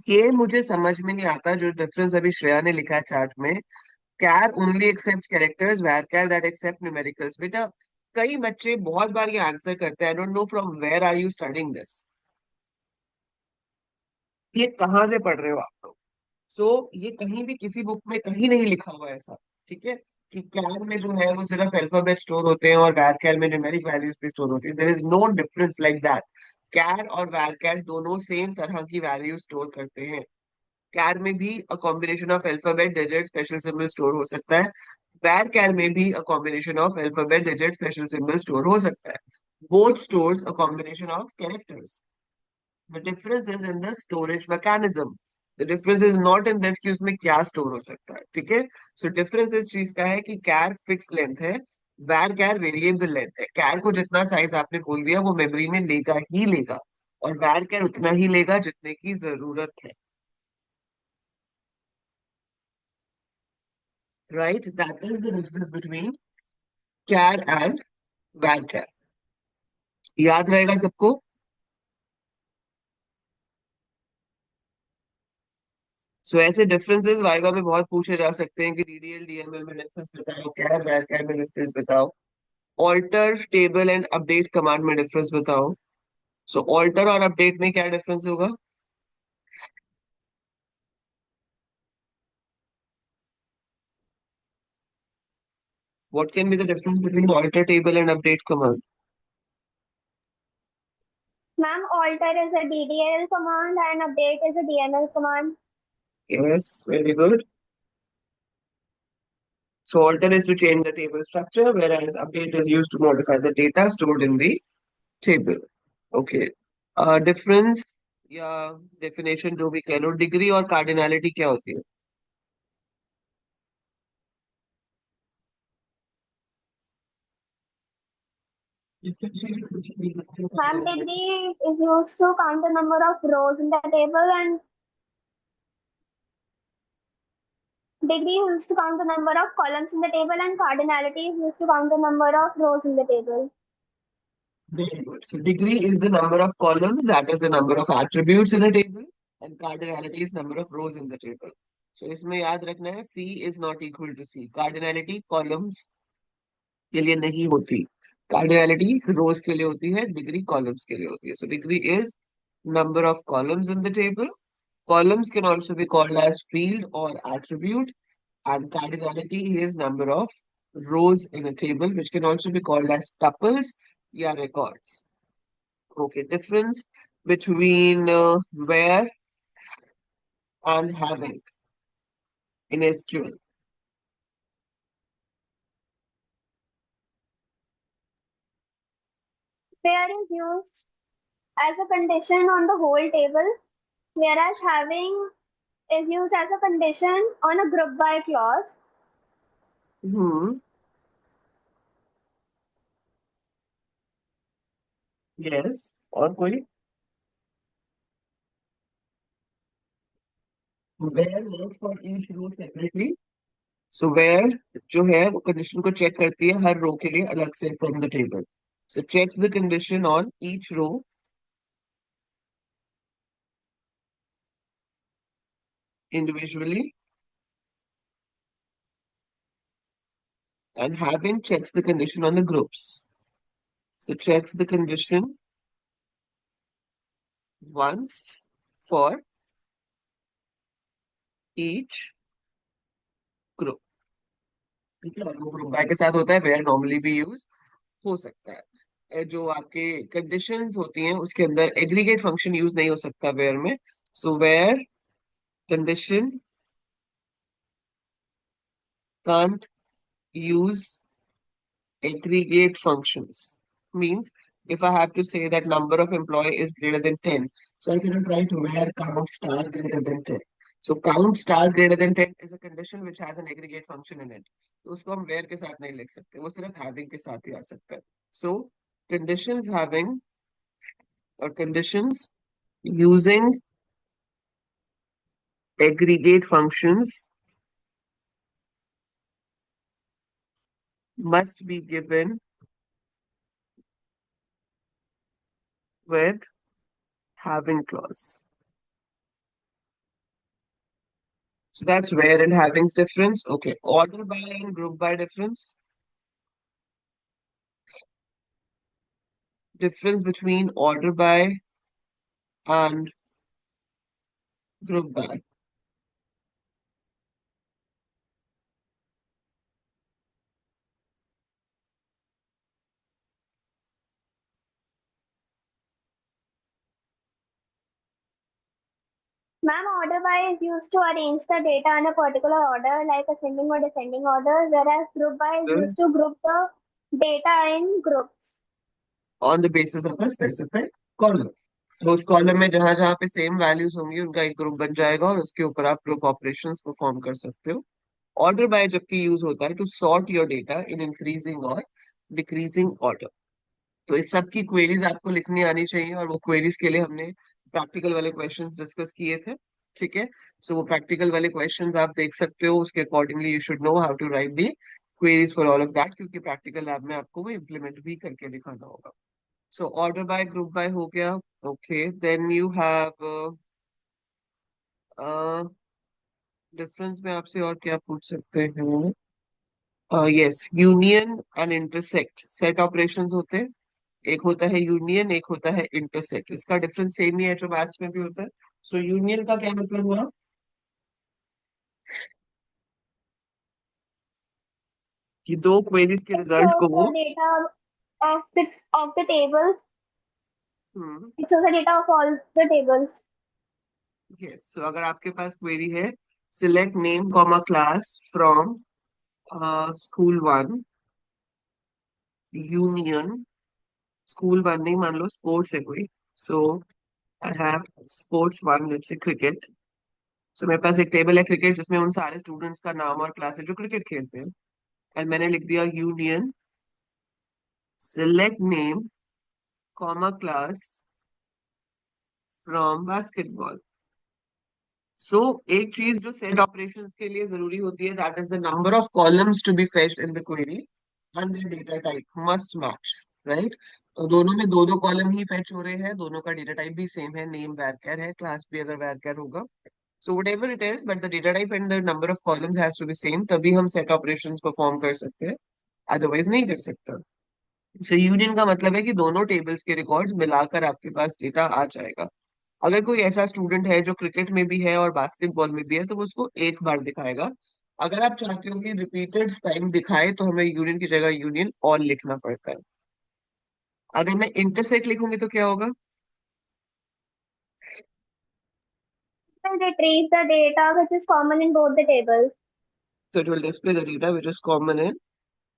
ये मुझे समझ में नहीं आता जो डिफरेंस अभी श्रेया ने लिखा है चार्ट में। Char only accept characters, varchar that accept numericals. बेटा कई बच्चे बहुत बार ये आंसर करते हैं, I don't know from where are you studying this, ये कहाँ से पढ़ रहे हो आप लोग? सो ये कहीं भी किसी बुक में कहीं नहीं लिखा हुआ है ऐसा, ठीक है, कि कैर में जो है वो सिर्फ अल्फाबेट स्टोर होते हैं और varchar में न्यूमेरिक वैल्यूज भी स्टोर होती है। There is no difference like that. Char और varchar दोनों सेम तरह की वैल्यू स्टोर करते हैं। कैर में भी a combination of alphabet digit special symbol store हो सकता है, varchar में भी a combination of alphabet digit special symbol store हो सकता है। Both stores a combination of characters. The difference is in the storage mechanism. The difference is not in this कि उसमें क्या स्टोर हो सकता है, ठीक है। सो डिफरेंस इस चीज का है कि कैर फिक्स लेंथ है, varchar वेरिएबल लेंथ है। कैर को जितना साइज आपने बोल दिया वो मेमोरी में लेगा ही लेगा, और varchar उतना ही लेगा जितने की जरूरत है, right? That is the difference between char and varchar। याद रहेगा सबको? सो ऐसे डिफरेंसेस वाइवा में बहुत पूछे जा सकते हैं कि डीडीएल डीएमएल में डिफरेंस बताओ, कैर varchar में डिफरेंस बताओ, alter table and update command में डिफरेंस बताओ। सो ऑल्टर और अपडेट में क्या डिफरेंस होगा? What can be the difference between alter table and update command? Ma'am, alter is a DDL command and update is a DML command. Yes, very good. So alter is to change the table structure, whereas update is used to modify the data stored in the table. Okay. Difference या definition जो भी कह लो, degree और cardinality क्या होती है? Ma'am, degree is used to count the number of rows in the table and degree is used to count the number of columns in the table and cardinality is used to count the number of rows in the table. Very good. So degree is the number of columns, that is the number of attributes in a table, and cardinality is number of rows in the table. So इसमें याद रखना है C is not equal to C। Cardinality columns के लिए नहीं होती, cardinality rows के लिए होती है, डिग्री columns के लिए होती है। So degree is number of columns in the table. Columns can also be called as field or attribute, and cardinality is number of rows in a table, which can also be called as tuples या records. Okay, difference between where and having in SQL. Where is used as a condition on the whole table, whereas having is used as a condition on a group by clause. Hmm. Yes. और कोई? Where works for each row separately. So where जो है वो condition को check करती है हर row के लिए अलग से from the table. So checks the condition on each row individually and having checks the condition on the groups. So checks the condition once for each group. ठीक है, और वो ग्रुप बाय के साथ होता है वेयर नॉर्मली भी use हो सकता है। जो आपके कंडीशंस होती हैं उसके अंदर एग्रीगेट फंक्शन यूज नहीं हो सकता वेयर में। So where condition can't use aggregate functions means if I have to say that number of employee is greater than 10, so I cannot write where count star greater than 10. So count star greater than 10 is a condition which has an aggregate function in it. तो उसको हम where के साथ नहीं लिख सकते, वो सिर्फ having के साथ ही आ सकता है. So conditions having or conditions using aggregate functions must be given with having clause. So that's where and having's difference. Okay, order by and group by difference. Difference between order by and group by. Ma'am, order by is used to arrange the data in a particular order, like ascending or descending order, whereas group by is Good. used to group the data in groups. On the basis of a specific column. तो उस column में जहां जहां पे same values होंगी उनका एक group बन जाएगा और उसके ऊपर आप ग्रुप ऑपरेशंस परफॉर्म कर सकते हो। ऑर्डर बाय जबकि यूज होता है to sort your data in increasing और डिक्रीजिंग ऑर्डर। तो इस सब की क्वेरीज आपको लिखनी आनी चाहिए और वो क्वेरीज के लिए हमने प्रैक्टिकल वाले क्वेश्चंस डिस्कस किए थे। ठीक है, सो वो प्रैक्टिकल वाले क्वेश्चंस आप देख सकते हो, उसके accordingly you should know how to write the queries for all of that, क्योंकि प्रैक्टिकल लैब में आपको वो इम्प्लीमेंट भी करके दिखाना होगा। So order by group by हो गया। Okay, then you have difference में आपसे और क्या पूछ सकते हैं? Yes, union and intersect set operations होते हैं। एक होता है यूनियन, एक होता है इंटरसेक्ट। इसका डिफरेंस सेम ही है जो मैथ्स में भी होता है। सो यूनियन का क्या मतलब हुआ कि दो क्वेरीज के It रिजल्ट shows को वो the data of the tables. Hmm It shows the data of all the tables. Yes, so अगर आपके पास क्वेरी है select name comma class from school one union, school one नहीं, मान लो स्पोर्ट्स है कोई। So I have sports one, let's say cricket. So मेरे पास एक टेबल है क्रिकेट जिसमें उन सारे स्टूडेंट्स का नाम और क्लास है जो क्रिकेट खेलते हैं, एंड मैंने लिख दिया union select name comma class from basketball। सो एक चीज जो सेट ऑपरेशंस के लिए जरूरी होती है that is the number of columns to be fetched in the query and the data type must match, right. तो दोनों में दो दो कॉलम ही फेच हो रहे हैं, दोनों का डेटा टाइप भी सेम है, नेम varchar है, क्लास भी अगर varchar होगा। सो whatever it is but the data type and the number of columns has to be same, तभी हम सेट ऑपरेशंस परफॉर्म कर सकते हैं, अदरवाइज नहीं कर सकते। सो यूनियन का मतलब है कि दोनों टेबल्स के रिकॉर्ड्स मिलाकर आपके पास डेटा आ जाएगा। अगर कोई ऐसा स्टूडेंट है जो क्रिकेट में भी है और बास्केटबॉल में भी है तो वो उसको एक बार दिखाएगा। अगर आप चाहते हो कि रिपीटेड टाइम दिखाए तो हमें यूनियन की जगह यूनियन और लिखना पड़ता है। अगर मैं इंटरसेक्ट लिखूंगी तो क्या होगा? And retrieve the data which is common in both the tables. तो it will display the data which is common in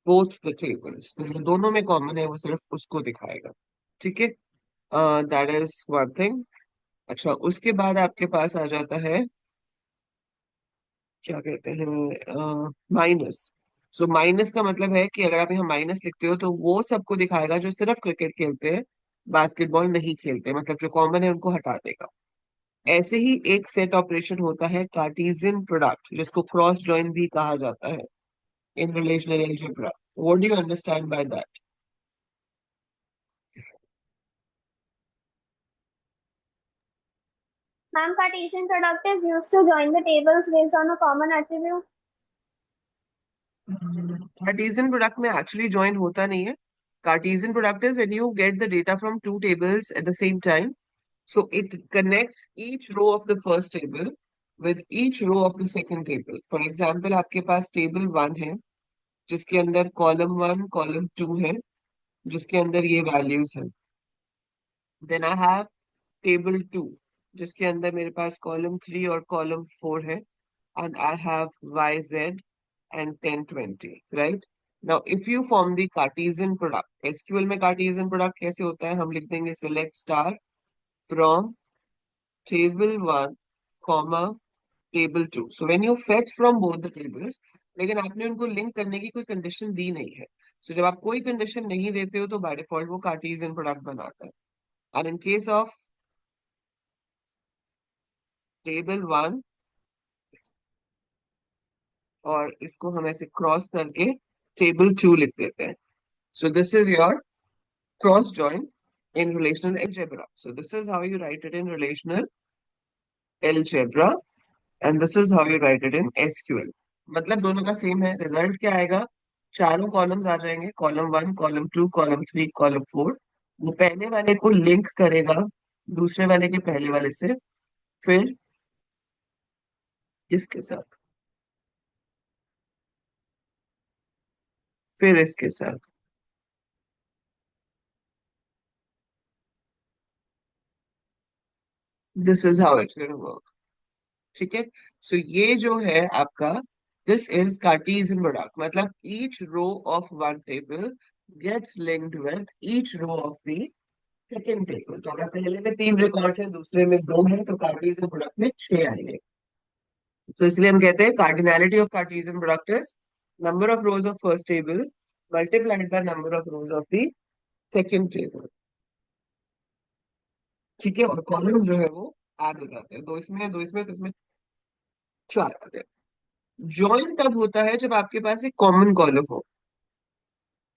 both the tables. तो जो दोनों में कॉमन है वो सिर्फ उसको दिखाएगा। ठीक है, दैट इज वन थिंग। अच्छा, उसके बाद आपके पास आ जाता है क्या कहते हैं माइनस। सो माइनस का मतलब है कि अगर आप यहाँ माइनस लिखते हो तो वो सबको दिखाएगा जो सिर्फ क्रिकेट खेलते हैं, बास्केटबॉल नहीं खेलते, मतलब जो कॉमन है उनको हटा देगा। ऐसे ही एक सेट ऑपरेशन होता है कार्टेशियन प्रोडक्ट जिसको क्रॉस जॉइन भी कहा जाता है in relational algebra. What do you understand by that? Ma'am, Cartesian product is used to join the tables based on a common attribute. Cartesian product में actually join होता नहीं है. Cartesian product is when you get the data from two tables at the same time. So it connects each row of the first table with each row of the second table. For example, आपके पास table one है जिसके अंदर column one column to है जिसके अंदर ये values हैं. Then I have table two जिसके अंदर मेरे पास कॉलम थ्री और कॉलम फोर है. And I have Y Z and 1020, right? Now, if you form the Cartesian product, SQL में Cartesian product कैसे होता है? हम लिख देंगे select star from table 1, comma table 2. So when you fetch from both the tables, लेकिन आपने उनको लिंक करने की कोई कंडीशन दी नहीं है. So जब आप कोई कंडीशन नहीं देते हो तो बाय डिफॉल्ट वो कार्टेशियन प्रोडक्ट बनाता है. And in case of table 1, और इसको हम ऐसे क्रॉस करके टेबल 2 लिख देते हैं. So this is your cross join in relational algebra. So this is how you write it in relational algebra and this is how you write it in SQL. मतलब दोनों का सेम है. Result क्या आएगा? चारों कॉलम्स आ जाएंगे. Column one column two column three column four. वो पहले वाले को लिंक करेगा दूसरे वाले के पहले वाले से. फिर इसके साथ, फिर इसके साथ. This is how it's gonna work. ठीक है. सो ये जो है आपका, दिस इज कार्टेशियन प्रोडक्ट. मतलब each row of one table gets linked with each row of the second table. तो अगर पहले में तीन रिकॉर्ड है दूसरे में दो है तो कार्टेशियन प्रोडक्ट में छह आएंगे. तो इसलिए हम कहते हैं cardinality of Cartesian product is number of rose of first table multiplied by number of rose of the second table. ठीक है. और कॉलम्स जो है वो ऐड हो जाते हैं. दो इसमें दो इसमें तो इसमें चार आ गए. ज्वाइन तब होता है जब आपके पास एक कॉमन कॉलम हो.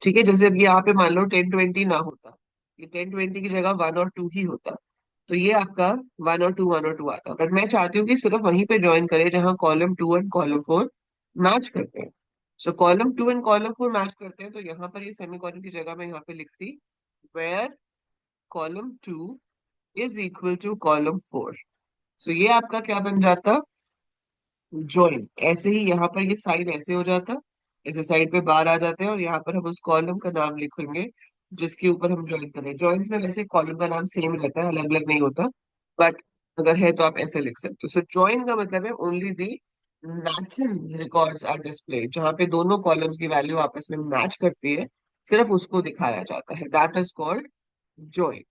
ठीक है. जैसे अब यहाँ पे मान लो 1020 ना होता, ये 1020 की जगह वन और टू ही होता, तो ये आपका वन और टू आता. बट मैं चाहती हूँ कि सिर्फ वहीं पे ज्वाइन करे जहां column to and column four match करते हैं. सो column to and column four match करते हैं तो यहाँ पर ये सेमीकोलन की जगह मैं यहाँ पे लिखती where column two is equal to column four. So ये आपका क्या बन जाता? ज्वाइन. ऐसे ही यहाँ पर ये साइड ऐसे हो जाता, ऐसे साइड पे बार आ जाते हैं और यहाँ पर हम उस कॉलम का नाम लिखेंगे जिसके ऊपर हम ज्वाइन करें. ज्वाइंस में वैसे कॉलम का नाम सेम रहता है, अलग अलग नहीं होता. बट अगर है तो आप ऐसे लिख सकते हो. सो ज्वाइन का मतलब है only the matching records are displayed. जहाँ पे दोनों कॉलम्स की वैल्यू आपस में मैच करती है सिर्फ उसको दिखाया जाता है. That is called join.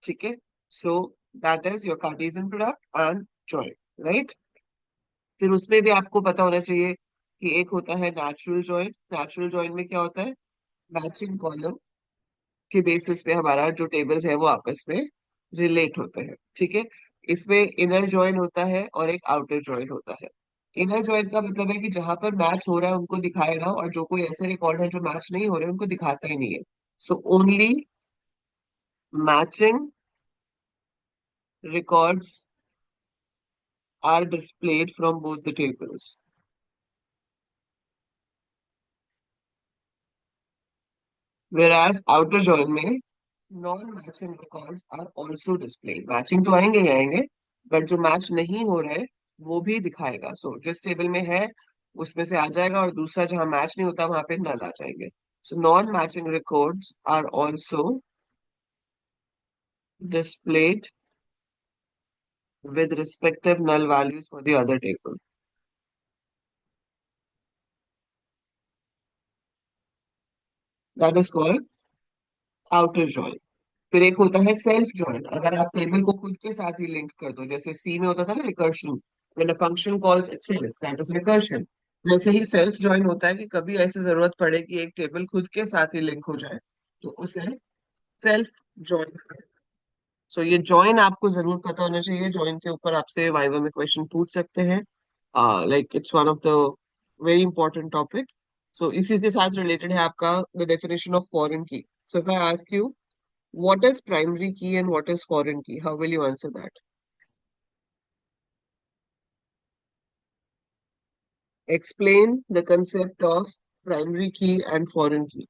ठीक है. सो that is your Cartesian product and join, right? फिर उसमें भी आपको पता होना चाहिए कि एक होता है नेचुरल जॉइन. नेचुरल जॉइन में क्या होता है? मैचिंग कॉलम के बेसिस पे हमारा जो टेबल्स है वो आपस में रिलेट होते हैं. ठीक है. इसमें इनर जॉइन होता है और एक आउटर जॉइन होता है. इनर जॉइन का मतलब है कि जहां पर मैच हो रहा है उनको दिखाएगा और जो कोई ऐसे रिकॉर्ड है जो मैच नहीं हो रहे उनको दिखाता ही नहीं है. So only matching records are displayed from both the tables. Whereas outer join में non-matching records are also displayed. Matching तो आएंगे ही आएंगे बट जो मैच नहीं हो रहे वो भी दिखाएगा. सो जिस टेबल में है उसमें से आ जाएगा और दूसरा जहां मैच नहीं होता वहां पे नल आ जाएंगे. So non matching records are also displayed with respective null values for the other table. That is called outer join. फिर एक होता है सेल्फ जॉइन. अगर आप टेबल को खुद के साथ ही लिंक कर दो, जैसे सी में होता था ना recursion, when a function calls itself, that is recursion. वैसे ही सेल्फ जॉइन होता है कि कभी ऐसी जरूरत पड़े कि एक टेबल खुद के साथ ही लिंक हो जाए तो उसे सेल्फ जॉइन. सो ये जॉइन आपको जरूर पता होना चाहिए. जॉइन के ऊपर आपसे वाइवा में क्वेश्चन पूछ सकते हैं. Like it's one of the very important topic. So इसी के साथ रिलेटेड है आपका द डेफिनेशन ऑफ फॉरेन की. So if I ask you what is primary key and what is foreign key? How will you answer that? Explain the concept of primary key and foreign key?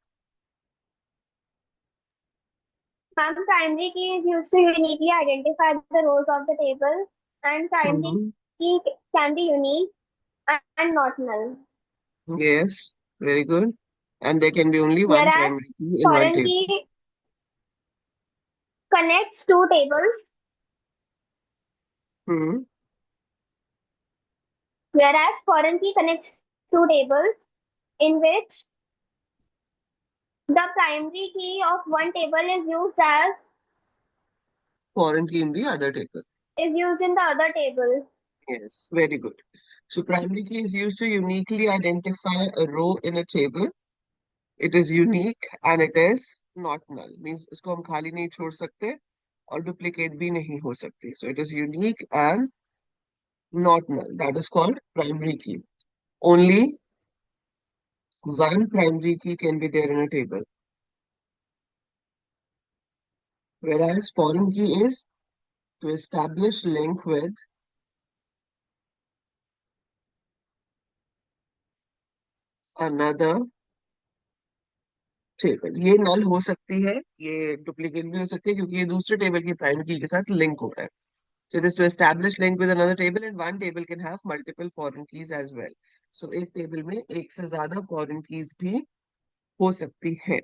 Ma'am, primary key is used to uniquely identify the rows of the table, and primary Hmm. key can be unique and not null. Yes, very good. And there can be only one Whereas primary key in one foreign table. key connects two tables, Hmm. whereas foreign key connects two tables in which the primary key of one table Foreign key in the other table. is used in the other table. Yes, very good. So primary key is used to uniquely identify a row in a table. It is unique and it is not null. Means इसको हम खाली नहीं छोड़ सकते और duplicate भी नहीं हो सकती. So it is unique and not null. That is called primary key. Only one primary key can be there in a table. Whereas foreign key is to establish link with another table. ये नल हो सकती है, ये duplicate भी हो सकती है क्योंकि ये दूसरे टेबल की प्राइमरी की के साथ लिंक हो रहा है. So it is to establish link with another table and one table can have multiple foreign keys as well. So एक टेबल में एक से ज्यादा foreign keys भी हो सकती है.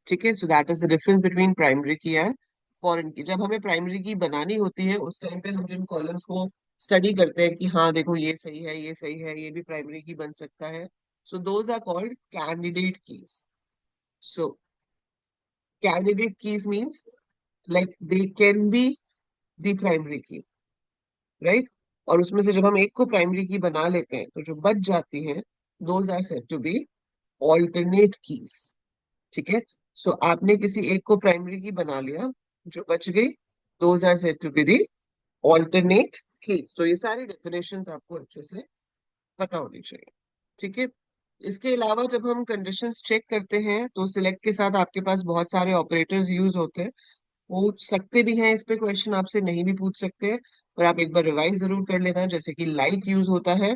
ठीक है. So that is the difference between primary key and foreign key. जब हमें primary key बनानी होती है उस टाइम पे हम जिन कॉलम्स को स्टडी करते हैं कि हाँ देखो ये सही है, ये सही है, ये भी प्राइमरी की बन सकता है. So those are called candidate keys. So candidate keys means like they can be the primary key, right? और उसमें से जब हम एक को प्राइमरी की बना लेते हैं तो जो बच जाती हैं those are said to be alternate keys. ठीक है. सो आपने किसी एक को प्राइमरी की बना लिया, जो बच गई those are said to be the alternate keys. तो ये सारी डेफिनेशंस आपको अच्छे से पता होनी चाहिए. ठीक है. इसके अलावा जब हम कंडीशंस चेक करते हैं तो सिलेक्ट के साथ आपके पास बहुत सारे ऑपरेटर्स यूज होते हैं. पूछ सकते भी हैं, इस पे क्वेश्चन आपसे नहीं भी पूछ सकते हैं, पर आप एक बार रिवाइज जरूर कर लेना. जैसे कि लाइक यूज होता है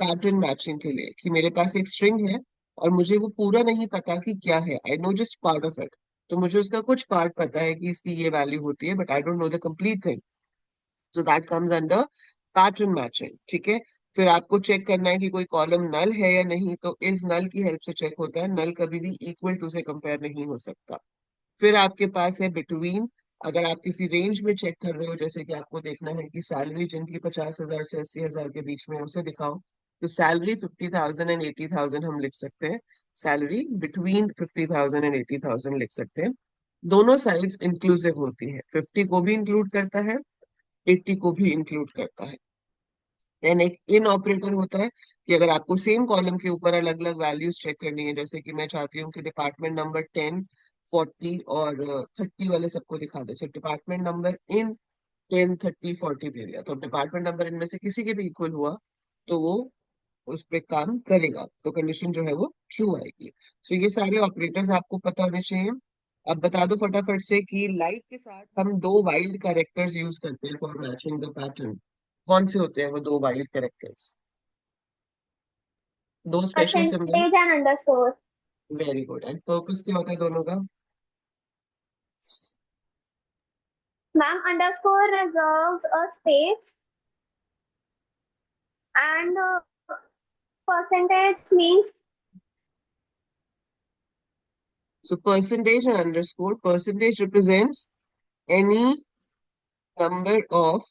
पैटर्न मैचिंग के लिए, कि मेरे पास एक स्ट्रिंग है और मुझे वो पूरा नहीं पता कि क्या है, I know just part of it. तो मुझे उसका कुछ पार्ट पता है कि इसकी ये वैल्यू होती है but I don't know the complete thing. So that comes under pattern matching. ठीक है. फिर आपको चेक करना है कि कोई कॉलम नल है या नहीं, तो इस नल की हेल्प से चेक होता है. नल कभी भी इक्वल टू से कंपेयर नहीं हो सकता. फिर आपके पास है बिटवीन. अगर आप किसी रेंज में चेक कर रहे हो, जैसे कि आपको देखना है कि सैलरी जिनकी 50,000 से 80,000 के बीच में है उसे दिखाओ, तो सैलरी 50,000 एंड 80,000 हम लिख सकते हैं. सैलरी बिटवीन 50,000 एंड 80,000 लिख सकते हैं. दोनों साइड्स इंक्लूसिव होती है, 50 को भी इंक्लूड करता है, 80 को भी इंक्लूड करता है. देन एक इन ऑपरेटर होता है कि अगर आपको सेम कॉलम के ऊपर अलग अलग वैल्यूज चेक करनी है, जैसे कि मैं चाहती हूँ कि डिपार्टमेंट नंबर 10, 40 और 30 वाले सबको दिखा दे. डिपार्टमेंट नंबर इन 10, 30, 40 दे दिया, तो डिपार्टमेंट नंबर इनमें से किसी के भी इक्वल हुआ तो वो उस पे काम करेगा, तो कंडीशन जो है वो ट्रू आएगी. सो ये सारे ऑपरेटर्स आपको पता होने चाहिए. अब बता दो फटाफट से कि लाइक के साथ हम दो वाइल्ड कैरेक्टर्स यूज करते हैं फॉर मैचिंग द पैटर्न. कौन से होते हैं वो दो वाइल्ड कैरेक्टर्स, दो special Percentage symbols? and underscore. Very good. And purpose क्या होता है दोनों का? Ma'am, underscore reserves a space, and percentage means So percentage and underscore. Percentage represents any number of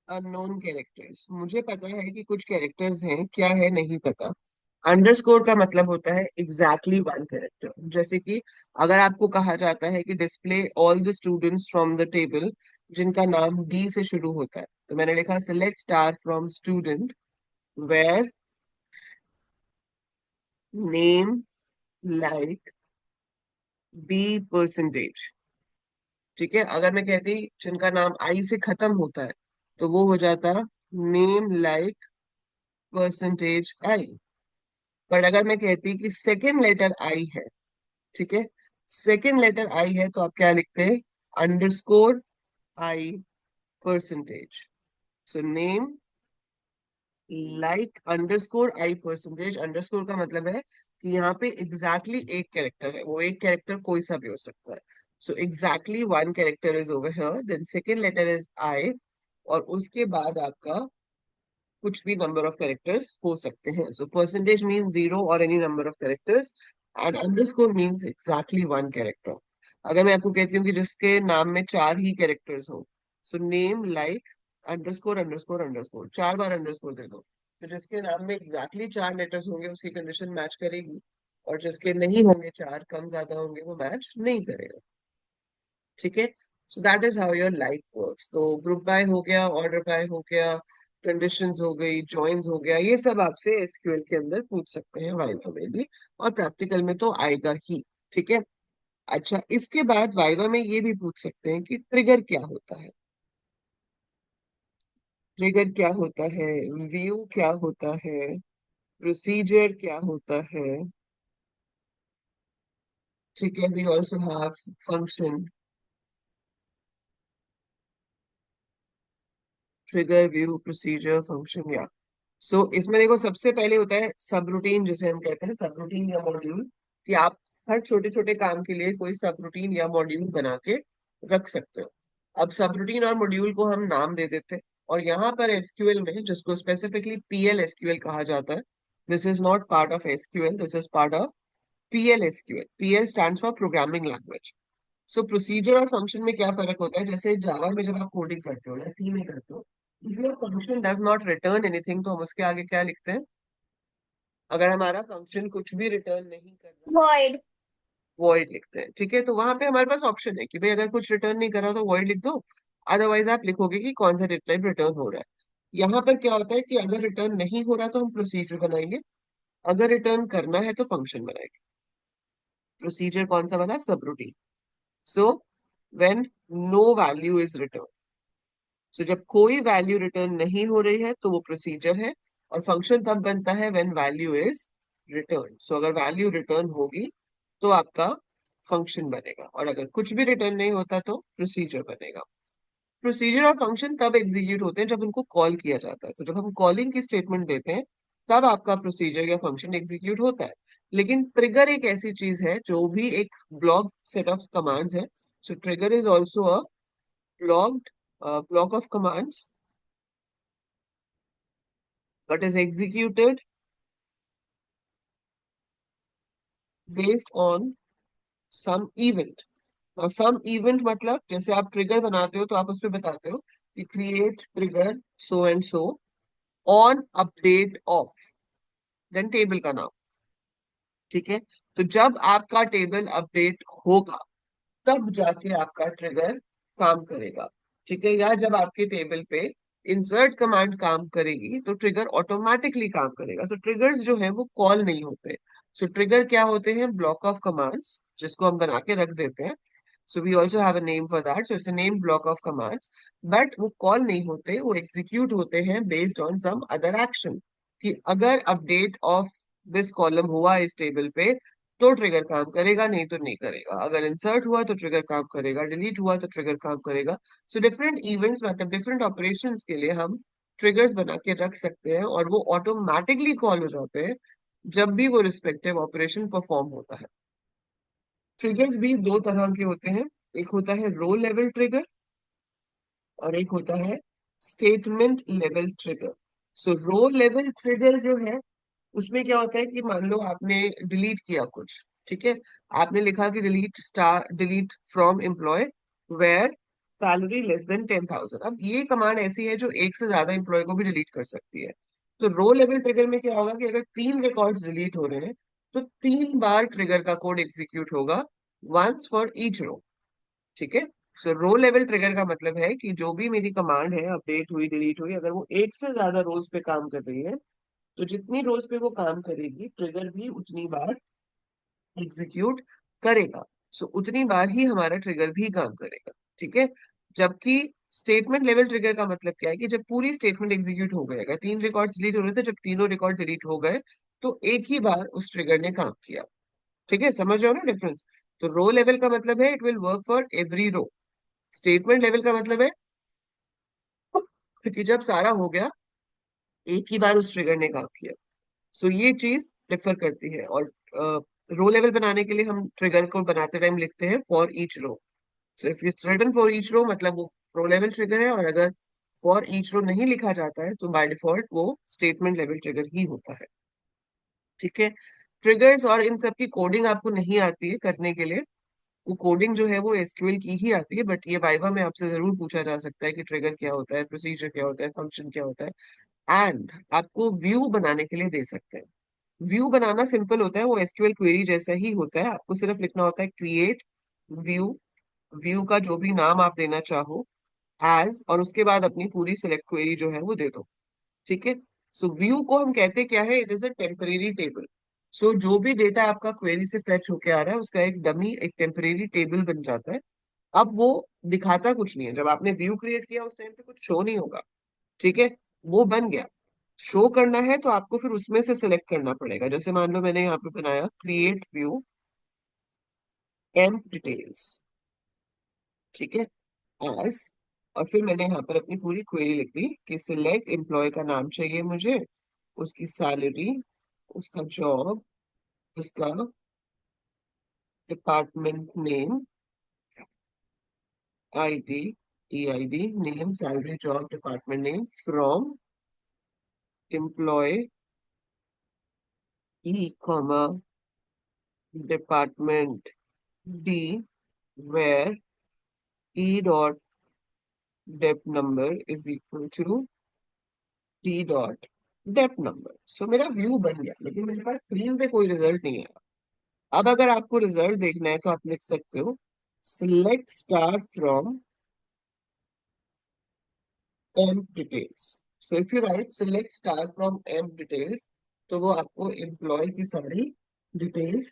unknown characters. मुझे पता है कि कुछ कैरेक्टर्स हैं, क्या है नहीं पता. अंडरस्कोर का मतलब होता है एग्जैक्टली वन कैरेक्टर. जैसे कि अगर आपको कहा जाता है कि display all the students from the table जिनका नाम डी से शुरू होता है, तो मैंने लिखा select star from student where name like B percentage. ठीक है. अगर मैं कहती जिनका नाम आई से खत्म होता है तो वो हो जाता नेम लाइक परसेंटेज आई. पर अगर मैं कहती कि सेकेंड लेटर आई है, ठीक है, सेकेंड लेटर आई है, तो आप क्या लिखते हैं? अंडरस्कोर आई percentage. So name like underscore आई परसेंटेज, अंडरस्कोर का मतलब है कि यहाँ पे एग्जैक्टली एक कैरेक्टर है, वो एक कैरेक्टर कोई सा भी हो सकता है। So exactly one character is over here, then second letter is I, और उसके बाद आपका कुछ भी नंबर ऑफ कैरेक्टर्स हो सकते हैं। सो परसेंटेज मीन जीरो और any number of characters, and underscore means exactly one character. अगर मैं आपको कहती हूँ कि जिसके नाम में चार ही कैरेक्टर्स हो, so name like underscore underscore underscore, चार बार अंडरस्कोर दे दो, तो जिसके नाम में एग्जैक्टली चार लेटर्स होंगे उसकी कंडीशन मैच करेगी, और जिसके नहीं होंगे, चार कम ज्यादा होंगे, वो मैच नहीं करेगा। ठीक है, सो that is how your life works. तो ग्रुप बाय हो गया, ऑर्डर बाय हो गया, कंडीशंस हो गई, जॉइंस हो गया, ये सब आपसे एसक्यूएल के अंदर पूछ सकते हैं वाइवा में भी, और प्रैक्टिकल में तो आएगा ही। ठीक है। अच्छा, इसके बाद वाइवा में ये भी पूछ सकते हैं कि ट्रिगर क्या होता है, ट्रिगर क्या होता है, व्यू क्या होता है, प्रोसीजर क्या होता है। ठीक है, we also have function, trigger, view, procedure, function, या सो इसमें देखो सबसे पहले होता है सब रूटीन, जिसे हम कहते हैं सब रूटीन या मॉड्यूल, कि आप हर छोटे छोटे काम के लिए कोई सब रूटीन या मॉड्यूल बना के रख सकते हो। अब सब रूटीन और मॉड्यूल को हम नाम दे देते हैं, और यहाँ पर एसक्यूएल में, जिसको स्पेसिफिकली पीएल एसक्यूएल कहा जाता है, this is not part of SQL, this is part of PL SQL. PL stands for programming language. So procedure और फंक्शन में क्या फर्क होता है, जैसे जावा में जब आप कोडिंग करते हो या सी में करते हो, if your function does not return anything, तो हम उसके आगे क्या लिखते हैं? अगर हमारा फंक्शन कुछ भी रिटर्न नहीं कर रहा, void. वॉइड लिखते हैं। ठीक है, तो वहां पे हमारे पास ऑप्शन है कि भाई अगर कुछ रिटर्न नहीं कर रहा तो वॉइड लिख दो, अदरवाइज आप लिखोगे कि कौन सा टाइप रिटर्न हो रहा है। यहाँ पर क्या होता है कि अगर रिटर्न नहीं हो रहा तो हम प्रोसीजर बनाएंगे, अगर रिटर्न करना है तो फंक्शन बनाएंगे। प्रोसीजर कौन सा बना? सब routine. So when no value is return, so जब कोई वैल्यू रिटर्न नहीं हो रही है तो वो प्रोसीजर है, और फंक्शन तब बनता है व्हेन वैल्यू इज रिटर्न। सो अगर वैल्यू रिटर्न होगी तो आपका फंक्शन बनेगा, और अगर कुछ भी रिटर्न नहीं होता तो प्रोसीजर बनेगा। प्रोसीजर और फंक्शन तब एग्जीक्यूट होते हैं जब उनको कॉल किया जाता है। सो जब हम कॉलिंग की स्टेटमेंट देते हैं तब आपका प्रोसीजर या फंक्शन एग्जीक्यूट होता है। लेकिन ट्रिगर एक ऐसी चीज है जो भी एक ब्लॉक सेट ऑफ कमांड्स है। So trigger is also a blocked block of commands but is executed based on some event. Now some event मतलब जैसे आप ट्रिगर बनाते हो तो आप उसमें बताते हो कि create trigger so and so on update of, then table का नाम। ठीक है, तो जब आपका टेबल अपडेट होगा तब जाके आपका ट्रिगर काम करेगा। ठीक है, या जब आपके टेबल पे इंसर्ट कमांड काम करेगी तो ट्रिगर ऑटोमेटिकली काम करेगा। तो ट्रिगर्स जो है वो कॉल नहीं होते। सो ट्रिगर क्या होते हैं? ब्लॉक ऑफ कमांड्स, जिसको हम बना के रख देते हैं। So we also have a name for that, so it's a name block of commands. But वो कॉल नहीं होते, वो एग्जीक्यूट होते हैं based on some other action, कि अगर अपडेट ऑफ दिस कॉलम हुआ इस टेबल पे तो ट्रिगर काम करेगा, नहीं तो नहीं करेगा। अगर इंसर्ट हुआ तो ट्रिगर काम करेगा, डिलीट हुआ तो ट्रिगर काम करेगा। सो डिफरेंट इवेंट्स मतलब डिफरेंट ऑपरेशंस के लिए हम ट्रिगर्स बना के रख सकते हैं, और वो ऑटोमेटिकली कॉल हो जाते हैं जब भी वो रिस्पेक्टिव ऑपरेशन परफॉर्म होता है। ट्रिगर्स भी दो तरह के होते हैं, एक होता है रो लेवल ट्रिगर और एक होता है स्टेटमेंट लेवल ट्रिगर। सो रो लेवल ट्रिगर जो है उसमें क्या होता है कि मान लो आपने डिलीट किया कुछ, ठीक है, आपने लिखा कि delete star, delete from employ where salary less than 10,000। अब ये कमांड ऐसी है जो एक से ज्यादा एम्प्लॉय को भी डिलीट कर सकती है। तो रो लेवल ट्रिगर में क्या होगा कि अगर तीन रिकॉर्ड्स डिलीट हो रहे हैं तो तीन बार ट्रिगर का कोड एग्जीक्यूट होगा, वंस फॉर ईच रो। ठीक है, सो रो लेवल ट्रिगर का मतलब है कि जो भी मेरी कमांड है, अपडेट हुई, डिलीट हुई, अगर वो एक से ज्यादा रोज पे काम कर रही है तो जितनी रोज पे वो काम करेगी ट्रिगर भी उतनी बार एग्जीक्यूट करेगा। सो उतनी बार ही हमारा ट्रिगर भी काम करेगा। ठीक है, जबकि स्टेटमेंट लेवल ट्रिगर का मतलब क्या है कि जब पूरी स्टेटमेंट एग्जीक्यूट हो गएगा, तीन रिकॉर्ड्स डिलीट हो रहे थे, जब तीनों रिकॉर्ड डिलीट हो गए तो एक ही बार उस ट्रिगर ने काम किया। ठीक है, समझ रहे हो ना डिफरेंस? तो रो लेवल का मतलब है it will work for every row. Statement level का मतलब है कि जब सारा हो गया एक ही बार उस ट्रिगर ने काम किया। सो ये चीज डिफर करती है। और रो लेवल बनाने के लिए हम ट्रिगर को बनाते टाइम लिखते हैं for each row. So if it's written for each row मतलब वो रो लेवल ट्रिगर है, और अगर फॉर ईच रो नहीं लिखा जाता है तो बाय डिफॉल्ट वो स्टेटमेंट लेवल ट्रिगर ही होता है। ठीक है। ट्रिगर्स और इन सब की कोडिंग आपको नहीं आती है करने के लिए, वो कोडिंग जो है वो एसक्यूएल की ही आती है, बट ये वाइवा में आपसे जरूर पूछा जा सकता है कि ट्रिगर क्या होता है, प्रोसीजर क्या होता है, फंक्शन क्या होता है। एंड आपको व्यू बनाने के लिए दे सकते हैं। व्यू बनाना सिंपल होता है, वो एसक्यूएल क्वेरी जैसा ही होता है। आपको सिर्फ लिखना होता है क्रिएट व्यू, व्यू का जो भी नाम आप देना चाहो एज, और उसके बाद अपनी पूरी सिलेक्ट क्वेरी जो है वो दे दो। ठीक है। सो व्यू को हम कहते क्या है, it is a temporary table. So जो भी डेटा आपका क्वेरी से फेच होके आ रहा है उसका एक डमी, एक टेम्परेरी टेबल बन जाता है। अब वो दिखाता कुछ नहीं है, जब आपने व्यू क्रिएट किया उस टाइम पे कुछ शो नहीं होगा। ठीक है। वो बन गया। शो करना है तो आपको फिर उसमें से सिलेक्ट करना पड़ेगा। जैसे मान लो मैंने यहाँ पे बनाया क्रिएट व्यू एम्प डिटेल्स। ठीक है। एज, और फिर मैंने यहाँ पर अपनी पूरी क्वेरी लिख दी कि सिलेक्ट एम्प्लॉय का नाम चाहिए मुझे, उसकी सैलरी, उसका जॉब, उसका department name, ID, EID, name, salary, job, department name, from employee E comma department D, where E dot dep number is equal to T dot dep number. So मेरा view बन गया, लेकिन मेरे पास screen पे कोई result नहीं है। अब अगर आपको रिजल्ट देखना है तो आप लिख सकते हो select star from emp details. So if you right select star from emp details, तो वो आपको एम्प्लॉय की सारी डिटेल्स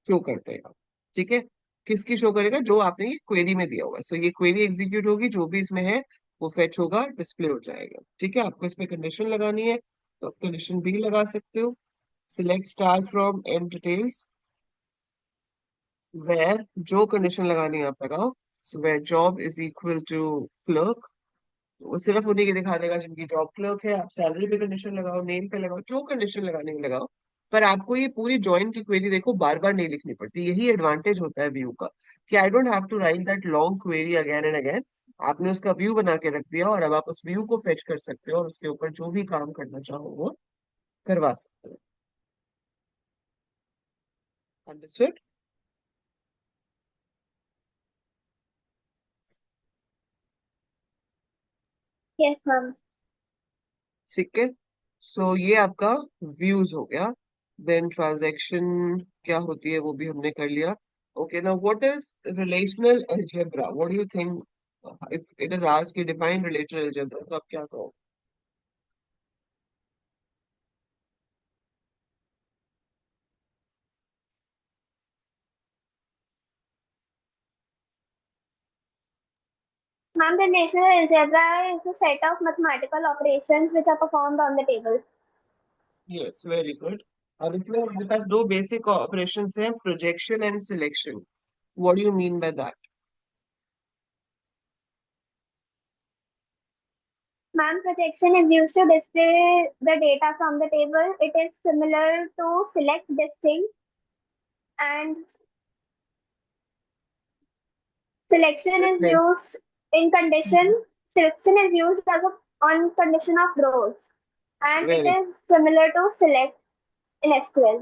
शो कर देगा। ठीक है। किसकी शो करेगा, जो आपने ये क्वेरी में दिया हुआ है। सो ये क्वेरी एग्जीक्यूट होगी, जो भी इसमें है वो फेच होगा, डिस्प्ले हो जाएगा। ठीक है। आपको इसमें कंडीशन लगानी है तो आप कंडीशन भी लगा सकते हो। Select star from emp details where, जो कंडीशन लगानी है आप लगाओ। So where job is equal to clerk, वो सिर्फ उन्हीं की दिखा देगा जिनकी जॉब क्लर्क है। आप सैलरी पे कंडीशन लगाओ, नेम पे लगाओ, जो कंडीशन लगानी है लगाओ। पर आपको ये पूरी ज्वाइन की क्वेरी देखो बार बार नहीं लिखनी पड़ती। यही एडवांटेज होता है व्यू का, कि I don't have to write that long query again and again. आपने उसका व्यू बना के रख दिया, और अब आप उस व्यू को फेच कर सकते हो और उसके ऊपर जो भी काम करना चाहो वो करवा सकते हो। अंडरस्टूड? Yes, ma'am. ठीक है। सो ये आपका व्यूज हो गया। देन ट्रांजैक्शन क्या होती है वो भी हमने कर लिया। Okay, now what is relational algebra, what do you think if it is asked to define relational algebra, तो आप क्या कहो? Ma'am, the relational algebra is a set of mathematical operations which are performed on the table. Yes, very good. अब इसमें हमारे पास दो basic operations हैं, projection and selection. What do you mean by that? Ma'am, projection is used to display the data from the table. It is similar to select distinct, and selection is सिर्फ used in condition. Selection is used as a on condition of rows, and it very, is similar to select in SQL.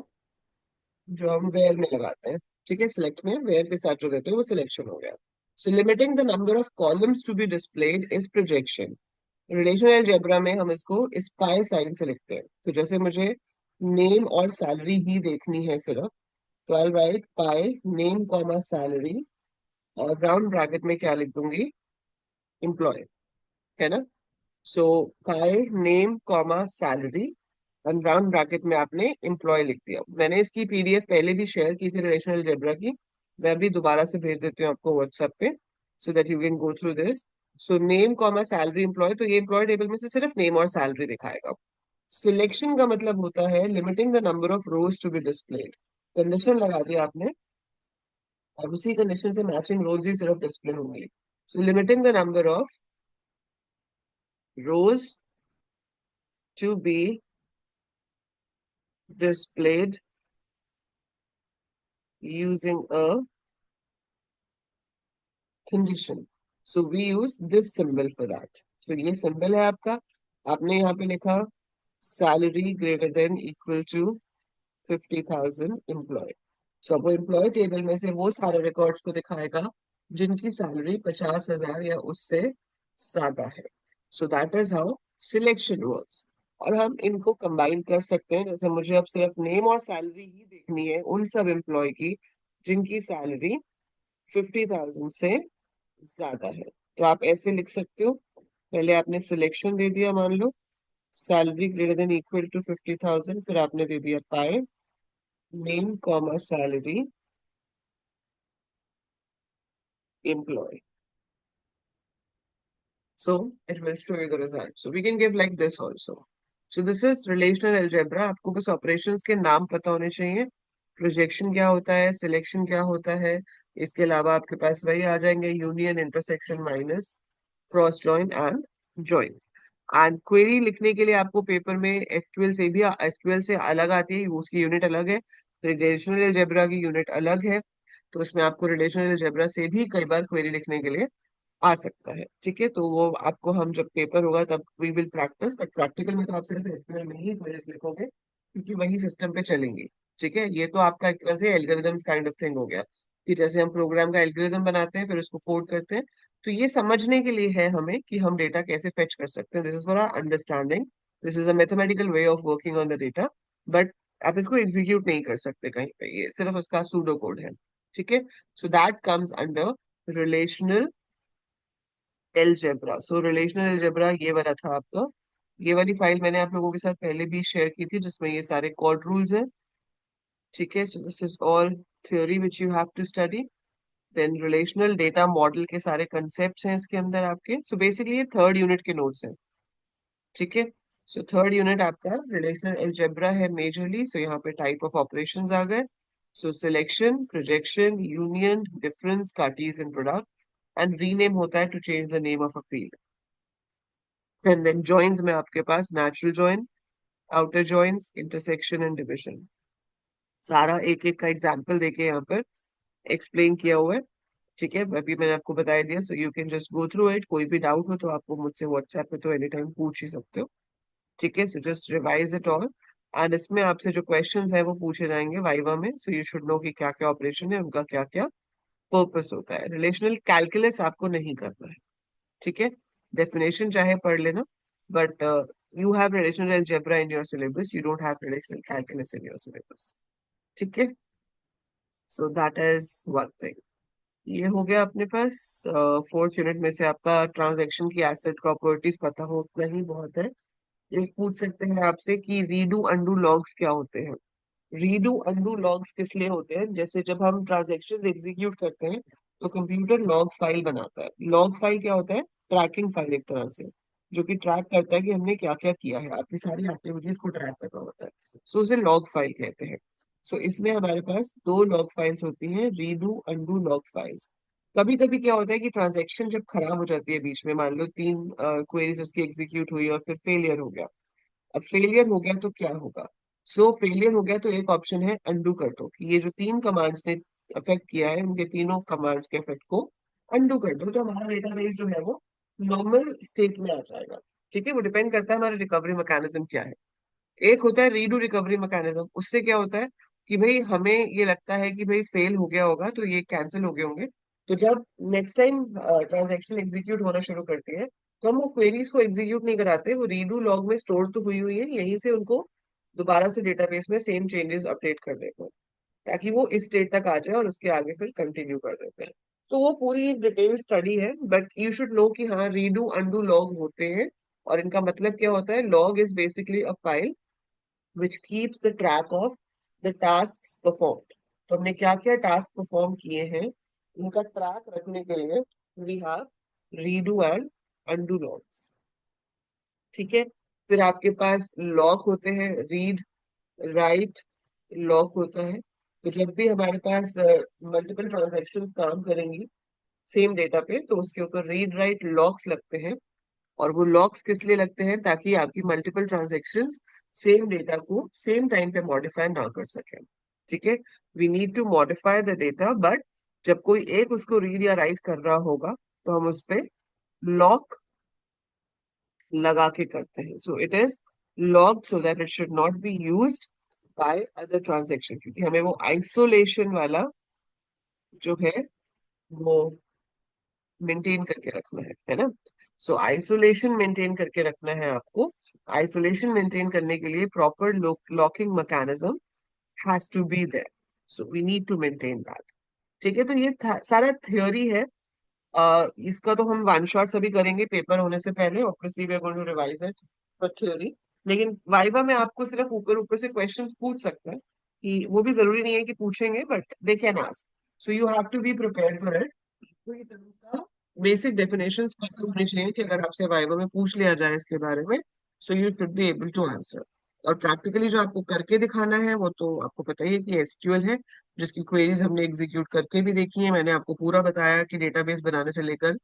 जो हम where में लगाते हैं। ठीक है, select में where के साथ जो रहते हैं वो सिलेक्शन हो गया। So limiting the number of columns to be displayed is projection. Relational algebra में हम इसको इस पाई साइन से लिखते हैं। तो जैसे मुझे नेम और सैलरी ही देखनी है सिर्फ, तो I write pi name comma salary, और राउंड ब्रैकेट में क्या लिख दूंगी, एम्प्लॉय। है ना? So pi name comma salary, and round bracket में आपने एम्प्लॉय लिख दिया। मैंने इसकी पीडीएफ पहले भी शेयर की थी रिलेशनल अलजेब्रा की, मैं अभी दोबारा से भेज देती हूँ आपको व्हाट्सएप पे, so that you can go through this. So name comma salary employ, तो ये एम्प्लॉय टेबल में से सिर्फ नेम और सैलरी दिखाएगा। सिलेक्शन का मतलब होता है limiting the number of rows to be displayed. Condition लगा दिया आपने, अब उसी कंडीशन से मैचिंग रोज ही सिर्फ डिस्प्ले होंगी। So limiting the number of rows to be displayed using a condition. So we use this symbol for that. So ये symbol है आपका. आपने यहाँ पे लिखा salary greater than equal to 50,000 employee. So वो employee टेबल में से वो सारे रिकॉर्ड्स को दिखाएगा जिनकी सैलरी 50,000 या उससे ज्यादा है. सो that is how selection works. और हम इनको कंबाइन कर सकते हैं. जैसे मुझे अब सिर्फ नेम और सैलरी ही देखनी है उन सब एम्प्लॉय की जिनकी सैलरी 50,000 से ज्यादा है. तो आप ऐसे लिख सकते हो. पहले आपने सिलेक्शन दे दिया, मान लो salary greater than equal to 50,000, फिर आपने दे दिया pi name comma salary employ. So it will show you the result. So we can give like this also. So this is relational algebra. आपको बस operations के नाम पता होने चाहिए. Projection क्या होता है, selection क्या होता है. इसके अलावा आपके पास वही आ जाएंगे union, intersection, minus, cross join and join. And query लिखने के लिए आपको पेपर में एसक्यूएल से भी एसक्यूएल से अलग आती है, उसकी यूनिट अलग है. रिलेशनल अलजेब्रा की यूनिट अलग है. तो इसमें आपको रिलेशनल अलजेब्रा से भी कई बार क्वेरी लिखने के लिए आ सकता है. ठीक है, तो वो आपको हम जब पेपर होगा तब we will practice. But practical में तो आप सिर्फ एसक्यूएल में ही क्वेरीज लिखोगे क्योंकि वही सिस्टम पे चलेंगी. ठीक है, ये तो आपका एक तरह से एल्गोरिथम्स काइंड ऑफ थिंग हो गया कि जैसे हम प्रोग्राम का एल्गोरिथम बनाते हैं फिर उसको कोड करते हैं. तो ये समझने के लिए है हमें कि हम डेटा कैसे फेच कर सकते हैं. This is for our understanding. This is a mathematical way of working on the data. But आप इसको एग्जीक्यूट नहीं कर सकते कहीं पे, ये सिर्फ उसका सूडो कोड है. ठीक है, so that comes under relational algebra. So relational algebra ये वाला था आपका. ये वाली फाइल मैंने आप लोगों के साथ पहले भी शेयर की थी जिसमें ये सारे कोड रूल्स हैं. ठीक है, so this is all theory which you have to study. Then relational data model के सारे कंसेप्ट्स हैं इसके अंदर आपके. सो बेसिकली ये थर्ड यूनिट के नोट्स हैं. ठीक है, सो थर्ड यूनिट आपका रिलेशनल अलजेब्रा है मेजरली. सो यहाँ पे टाइप ऑफ ऑपरेशंस आ गए. So selection, projection, union, difference, Cartesian product and rename होता है to change the name of a field. And then joins में आपके पास natural join, outer joins, intersection and division. सारा एक एक का एग्जांपल देके यहाँ पर एक्सप्लेन किया हुआ है. ठीक है, अभी मैंने आपको बता दिया. So you can just go through it. कोई भी डाउट हो तो आपको मुझसे व्हाट्सएप पे तो एनी टाइम पूछ ही सकते हो. ठीक है, so just revise it all. And इसमें आपसे जो क्वेश्चंस है वो पूछे जाएंगे वाइवा में. सो यू शुड नो कि क्या क्या ऑपरेशन है, उनका क्या क्या पर्पस होता है. रिलेशनल कैलकुलस आपको नहीं करना है. ठीक है, डेफिनेशन चाहे पढ़ लेना. But you have relational algebra in your syllabus, you don't have relational calculus in your syllabus. ठीक है, सो दैट इज वन थिंग. ये हो गया अपने पास. फोर्थ यूनिट में से आपका ट्रांजैक्शन की एसेट प्रॉपर्टीज पता हो उतना ही बहुत है. एक पूछ सकते हैं आपसे कि रीडू अंडू लॉग्स क्या होते हैं. रीडू अंडू लॉग्स किस लिए होते हैं. जैसे जब हम ट्रांजैक्शंस एग्जीक्यूट करते हैं तो कंप्यूटर लॉग फाइल बनाता है. लॉग फाइल क्या होता है, ट्रैकिंग फाइल एक तरह से, जो कि ट्रैक करता है कि हमने क्या क्या किया है, आपकी सारी एक्टिविटीज को ट्रैक कर रहा होता है. सो उसे लॉग फाइल कहते हैं. सो इसमें हमारे पास दो लॉग फाइल्स होती हैं, रीडू अंडू लॉग फाइल्स. कभी कभी क्या होता है कि ट्रांजैक्शन जब खराब हो जाती है बीच में, मान लो तीन क्वेरीज उसकी एग्जीक्यूट हुई और फिर फेलियर हो गया. अब फेलियर हो गया तो क्या होगा. सो फेलियर हो गया तो एक ऑप्शन है अंडू कर दो, कि ये जो तीन कमांड्स ने अफेक्ट किया है उनके तीनों कमांड्स के इफेक्ट को अंडू कर दो, तो हमारा डेटाबेस जो है वो नॉर्मल स्टेट में आ जाएगा. ठीक है, वो डिपेंड करता है हमारा रिकवरी मैकेनिज्म क्या है. एक होता है रीडू रिकवरी मैकेनिज्म. उससे क्या होता है कि भाई हमें ये लगता है कि भाई फेल हो गया होगा तो ये कैंसिल हो गए होंगे. तो जब नेक्स्ट टाइम ट्रांजैक्शन एग्जीक्यूट होना शुरू करती है तो हम वो क्वेरीज को एग्जीक्यूट नहीं कराते, वो रीडू लॉग में स्टोर तो हुई हुई है, यहीं से उनको दोबारा से डेटाबेस में सेम चेंजेस अपडेट कर देते हैं ताकि वो इस स्टेट तक आ जाए और उसके आगे फिर कंटिन्यू कर देते हैं. तो वो पूरी एक डिटेल स्टडी है. बट यू शुड नो कि हाँ रीडू अंडू लॉग होते हैं. और इनका मतलब क्या होता है, log is basically a file which keeps the track of the tasks performed. तो हमने क्या क्या टास्क परफॉर्म किए हैं उनका ट्रैक रखने के लिए we have redo and undo logs. ठीक है, फिर आपके पास लॉग होते हैं, रीड, राइट, लॉग होता है. तो जब भी हमारे पास मल्टीपल ट्रांजेक्शन्स काम करेंगी सेम डेटा पे तो उसके ऊपर रीड राइट लॉग्स लगते हैं. और वो लॉक्स किस लिए लगते हैं, ताकि आपकी मल्टीपल ट्रांजेक्शन्स सेम डेटा को सेम टाइम पे मॉडिफाई ना कर सके। ठीक है, we need to modify the data, but जब कोई एक उसको रीड या राइट कर रहा होगा तो हम उस पे लॉक लगा के करते हैं। So it is locked so that it should not be used by other transaction, क्योंकि हमें वो आइसोलेशन वाला जो है वो मेंटेन करके रखना है ना। सो आइसोलेशन मेंटेन करके रखना है आपको। आइसोलेशन मेंटेन करने के लिए proper locking mechanism has to be there, so we need to maintain that. ठीक है, तो ये सारा थ्योरी है। इसका तो हम वन शॉट अभी करेंगे पेपर होने से पहले, obviously we are going to revise it for theory. लेकिन वाइवा में आपको सिर्फ ऊपर ऊपर से क्वेश्चंस पूछ सकते हैं, कि वो भी जरूरी नहीं है कि पूछेंगे, but they can ask, so you have to be prepared for it. तो ये तरह का बेसिक डेफिनेशंस पता होने चाहिए कि अगर आपसे वाइवा में पूछ लिया जाए इसके बारे में, so you should be able to answer. और प्रैक्टिकली जो आपको करके दिखाना है वो तो आपको पता ही है कि एसक्यूएल है, जिसकी क्वेरीज हमने एग्जीक्यूट करके भी देखी है। मैंने आपको पूरा बताया कि डेटाबेस बनाने से लेकर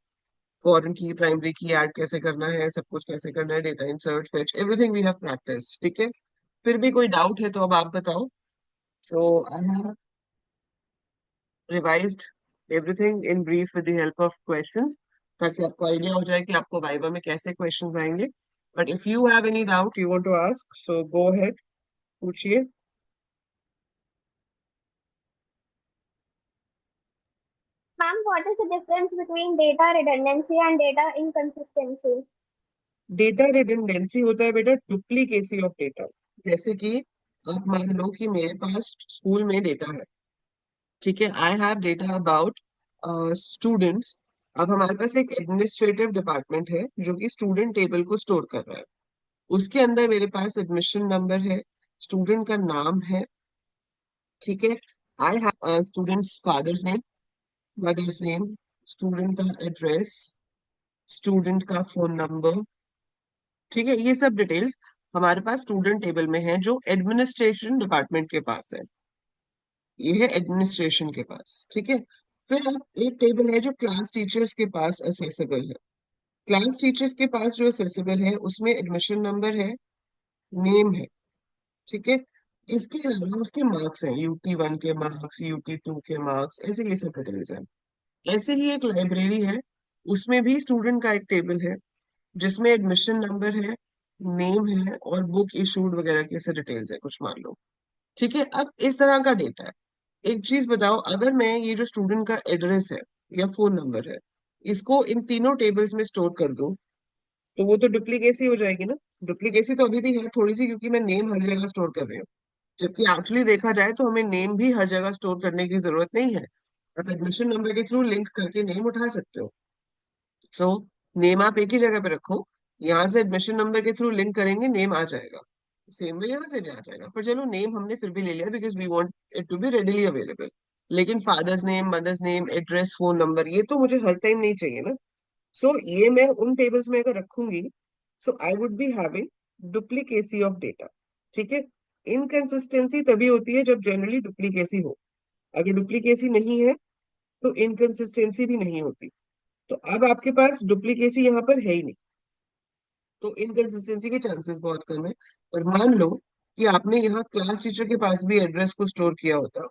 फॉरेन की प्राइमरी की ऐड कैसे करना है, सब कुछ कैसे करना है, data insert fetch everything we have practice. ठीक है, फिर भी कोई डाउट है तो अब आप बताओ। So I have revised everything in brief with the help of questions, ताकि आपको आइडिया हो जाए कि आपको वाइवा में कैसे क्वेश्चंस आएंगे। But if you have any doubt you want to ask, so go ahead, पूछिए। Ma'am, what is the difference between data redundancy and data inconsistency? Data redundancy होता है बेटा डुप्लीकेसी ऑफ डेटा। जैसे कि आप मान लो कि मेरे पास स्कूल में डेटा है, ठीक है, I have data about students. अब हमारे पास एक एडमिनिस्ट्रेटिव डिपार्टमेंट है जो कि स्टूडेंट टेबल को स्टोर कर रहा है। उसके अंदर मेरे पास एडमिशन नंबर है, स्टूडेंट का नाम है, ठीक है, I have students fathers name, mother's name, student का एड्रेस, स्टूडेंट का फोन नंबर। ठीक है, ये सब डिटेल्स हमारे पास स्टूडेंट टेबल में है जो एडमिनिस्ट्रेशन डिपार्टमेंट के पास है। ये है एडमिनिस्ट्रेशन के पास, ठीक है। फिर अब एक टेबल है जो क्लास टीचर्स के पास असेसेबल है। क्लास टीचर्स के पास जो असेसेबल है उसमें एडमिशन नंबर है, नेम है, ठीक है। इसके अलावा उसके मार्क्स हैं, यूटी 1 के मार्क्स, यूटी 2 के मार्क्स, ऐसे ये सब डिटेल्स हैं। ऐसे ही एक लाइब्रेरी है, उसमें भी स्टूडेंट का एक टेबल है जिसमें एडमिशन नंबर है, नेम है और बुक इशूड वगैरह की ऐसे डिटेल्स है कुछ, मान लो। ठीक है, अब इस तरह का डेटा है। एक चीज बताओ, अगर मैं ये जो स्टूडेंट का एड्रेस है या फोन नंबर है, इसको इन तीनों टेबल्स में स्टोर कर दूं, तो वो तो डुप्लीकेसी हो जाएगी ना। डुप्लीकेसी तो अभी भी है थोड़ी सी, क्योंकि मैं नेम हर जगह स्टोर कर रही हूँ। जबकि एक्चुअली देखा जाए तो हमें नेम भी हर जगह स्टोर करने की जरूरत नहीं है। आप एडमिशन नंबर के थ्रू लिंक करके नेम उठा सकते हो। सो नेम आप एक ही जगह पे रखो, यहाँ से एडमिशन नंबर के थ्रू लिंक करेंगे, नेम आ जाएगा। सेम वे यहाँ से भी आ जाएगा, पर चलो नेम हमने फिर भी ले लिया because we want it to be readily available. लेकिन father's name, mother's name, address, phone number, ये तो मुझे हर टाइम नहीं चाहिए ना। सो ये मैं उन टेबल्स में अगर रखूंगी, so I would be having duplicacy of data. ठीक है, इनकंसिस्टेंसी तभी होती है जब जनरली डुप्लीकेसी हो। अगर डुप्लीकेसी नहीं है तो इनकंसिस्टेंसी भी नहीं होती। तो अब आपके पास डुप्लीकेसी यहाँ पर है ही नहीं, तो इनकंसिस्टेंसी के चांसेस बहुत कम है। और मान लो कि आपने यहाँ क्लास टीचर के पास भी एड्रेस को स्टोर किया होता,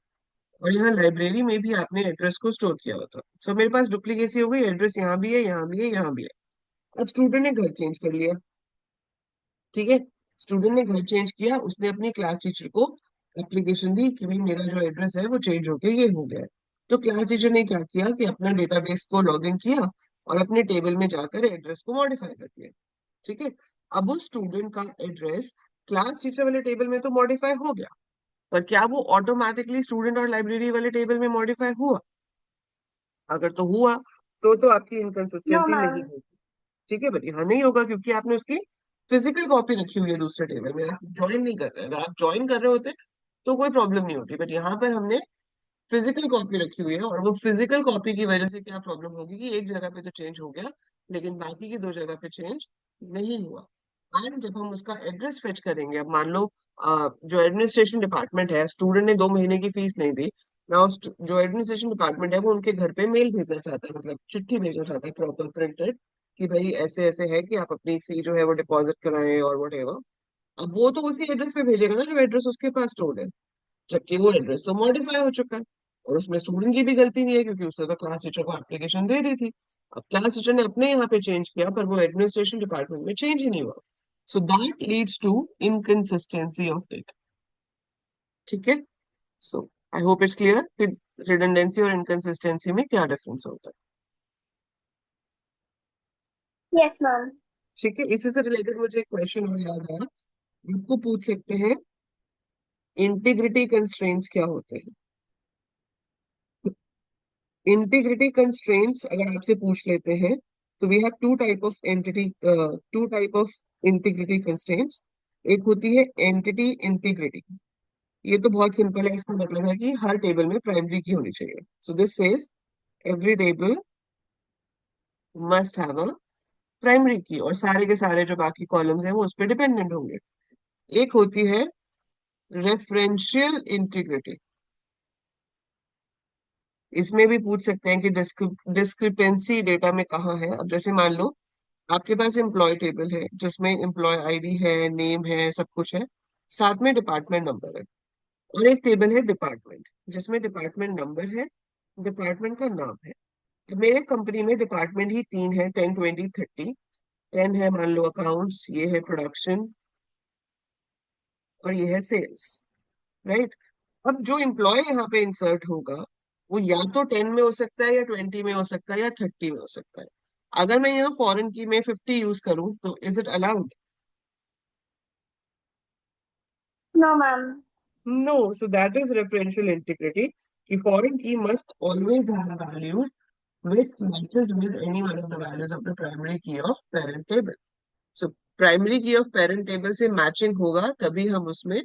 और यहाँ लाइब्रेरी में भी आपने एड्रेस को स्टोर किया होता, सो मेरे पास डुप्लीकेसी हो गई, एड्रेस यहाँ भी है, यहाँ भी है, यहाँ भी है। अब स्टूडेंट ने घर चेंज कर लिया, ठीक है, स्टूडेंट ने घर चेंज किया, उसने अपनी क्लास टीचर को एप्लीकेशन दी कि भाई मेरा जो एड्रेस है वो चेंज होके ये हो गया है। तो क्लास टीचर ने क्या किया कि अपना डेटाबेस को लॉग इन किया और अपने टेबल में जाकर एड्रेस को मॉडिफाई कर दिया। ठीक है, अब उस स्टूडेंट का एड्रेस क्लास टीचर वाले टेबल में तो मॉडिफाई हो गया, पर क्या वो ऑटोमेटिकली स्टूडेंट और लाइब्रेरी वाले टेबल में मॉडिफाई हुआ? अगर तो हुआ तो आपकी No, इनकंसिस्टेंसी नहीं ma'am. होगी। ठीक है, बट यहाँ नहीं होगा क्योंकि आपने उसकी फिजिकल कॉपी रखी हुई है दूसरे टेबल में, आप ज्वाइन नहीं कर रहे हैं। अगर आप ज्वाइन कर रहे होते तो कोई प्रॉब्लम नहीं होती, बट यहाँ पर हमने फिजिकल कॉपी रखी हुई है, और वो फिजिकल कॉपी की वजह से क्या प्रॉब्लम होगी कि एक जगह पे तो चेंज हो गया लेकिन बाकी की दो जगह पे चेंज नहीं हुआ। एंड जब हम उसका एड्रेस फेच करेंगे, अब मान लो जो एडमिनिस्ट्रेशन डिपार्टमेंट है, स्टूडेंट ने 2 महीने की फीस नहीं दी ना, जो एडमिनिस्ट्रेशन डिपार्टमेंट है वो उनके घर पे मेल भेजना चाहता है, मतलब चिट्ठी भेजना चाहता है प्रॉपर प्रिंटेड, कि भाई ऐसे ऐसे है कि आप अपनी फी जो है वो डिपॉजिट कराएं और वट एवर। अब वो तो उसी एड्रेस पे भेजेगा ना जो एड्रेस उसके पास स्टोर्ड है, जबकि वो एड्रेस तो मॉडिफाई हो चुका है। और उसमें स्टूडेंट की भी गलती नहीं है, क्योंकि उसने तो क्लास टीचर को एप्लीकेशन दे दी थी। अब क्लास टीचर ने अपने यहाँ पे चेंज किया, पर वो एडमिनिस्ट्रेशन डिपार्टमेंट में चेंज ही नहीं हुआ। So that leads to inconsistency of data. ठीक है। So I hope it's clear कि रिडंडेंसी और इनकंसिस्टेंसी में क्या डिफरेंस होता है। Yes, ma'am. ठीक है, इसी से रिलेटेड मुझे एक क्वेश्चन और याद आया। आपको पूछ सकते हैं इंटीग्रिटी कंस्ट्रेंट्स क्या होते हैं। इंटीग्रिटी कंस्ट्रेंट्स अगर आपसे पूछ लेते हैं, तो we have two type of integrity constraints. एक होती है एंटिटी इंटीग्रिटी। ये तो बहुत सिंपल है, इसका मतलब है कि हर टेबल में प्राइमरी की होनी चाहिए। So this says every table must have a primary की, और सारे के सारे जो बाकी कॉलम्स हैं वो उस पर डिपेंडेंट होंगे। एक होती है रेफरेंशियल इंटीग्रिटी। इसमें भी पूछ सकते हैं कि डिस्क्रिपेंसी डेटा में कहाँ है। अब जैसे मान लो आपके पास एम्प्लॉय टेबल है जिसमें एम्प्लॉय आईडी है, नेम है, सब कुछ है, साथ में डिपार्टमेंट नंबर है। और एक टेबल है डिपार्टमेंट जिसमें डिपार्टमेंट नंबर है, डिपार्टमेंट का नाम है। तो मेरे कंपनी में डिपार्टमेंट ही तीन है, 10 20 30। 10 है मान लो अकाउंट्स, ये है प्रोडक्शन, और ये है सेल्स। राइट। अब जो एम्प्लॉय यहाँ पे इंसर्ट होगा वो या तो 10 में हो सकता है, या 20 में हो सकता है, या 30 में हो सकता है। अगर मैं यहाँ फॉरेन की में 50 यूज करूँ तो is it allowed? No, ma'am. No. So that is referential integrity, कि foreign key must always have a value which matches with any one of the values of the primary key of parent table. So primary की of parent table से matching होगा तभी हम उसमें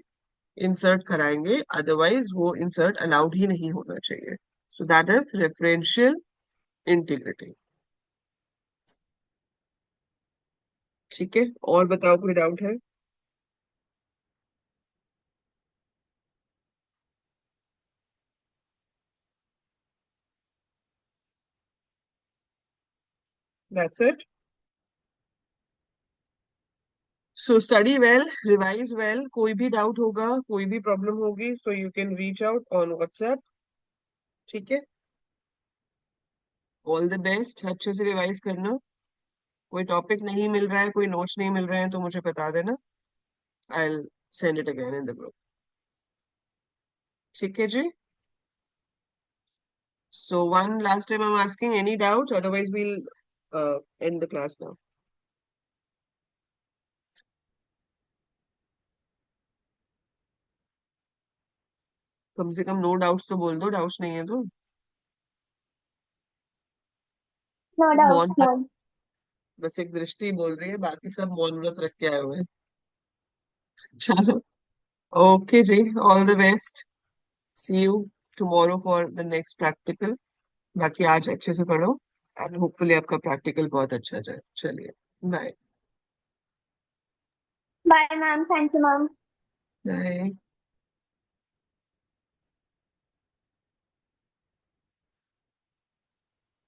insert कराएंगे, otherwise वो insert allowed ही नहीं होना चाहिए। सो दैट इज रेफरेंशियल इंटीग्रिटी। ठीक है, और बताओ कोई डाउट है? That's it. So study well, revise well. कोई भी डाउट होगा, कोई भी प्रॉब्लम होगी, so you can reach out on WhatsApp. ठीक है। ऑल द बेस्ट, अच्छे से रिवाइज करना। कोई टॉपिक नहीं मिल रहा है, कोई नोट्स नहीं मिल रहे हैं तो मुझे बता देना। I will send it again in the group. ठीक है जी। So one last time I'm asking any doubts, otherwise we'll end the class now. कम से कम नो डाउट्स तो बोल दो, डाउट्स नहीं है तो। No doubts, मौन, ma'am. बस एक दृष्टि बोल रही है, बाकी सब मौन व्रत रख के आए हुए हैं। चलो, okay ji, all the best. See you tomorrow for the next practical. बाकी आज अच्छे से पढ़ो, एंड होपफुली आपका प्रैक्टिकल बहुत अच्छा जाए। चलिए, bye. Bye, ma'am. Thank you, ma'am. Bye.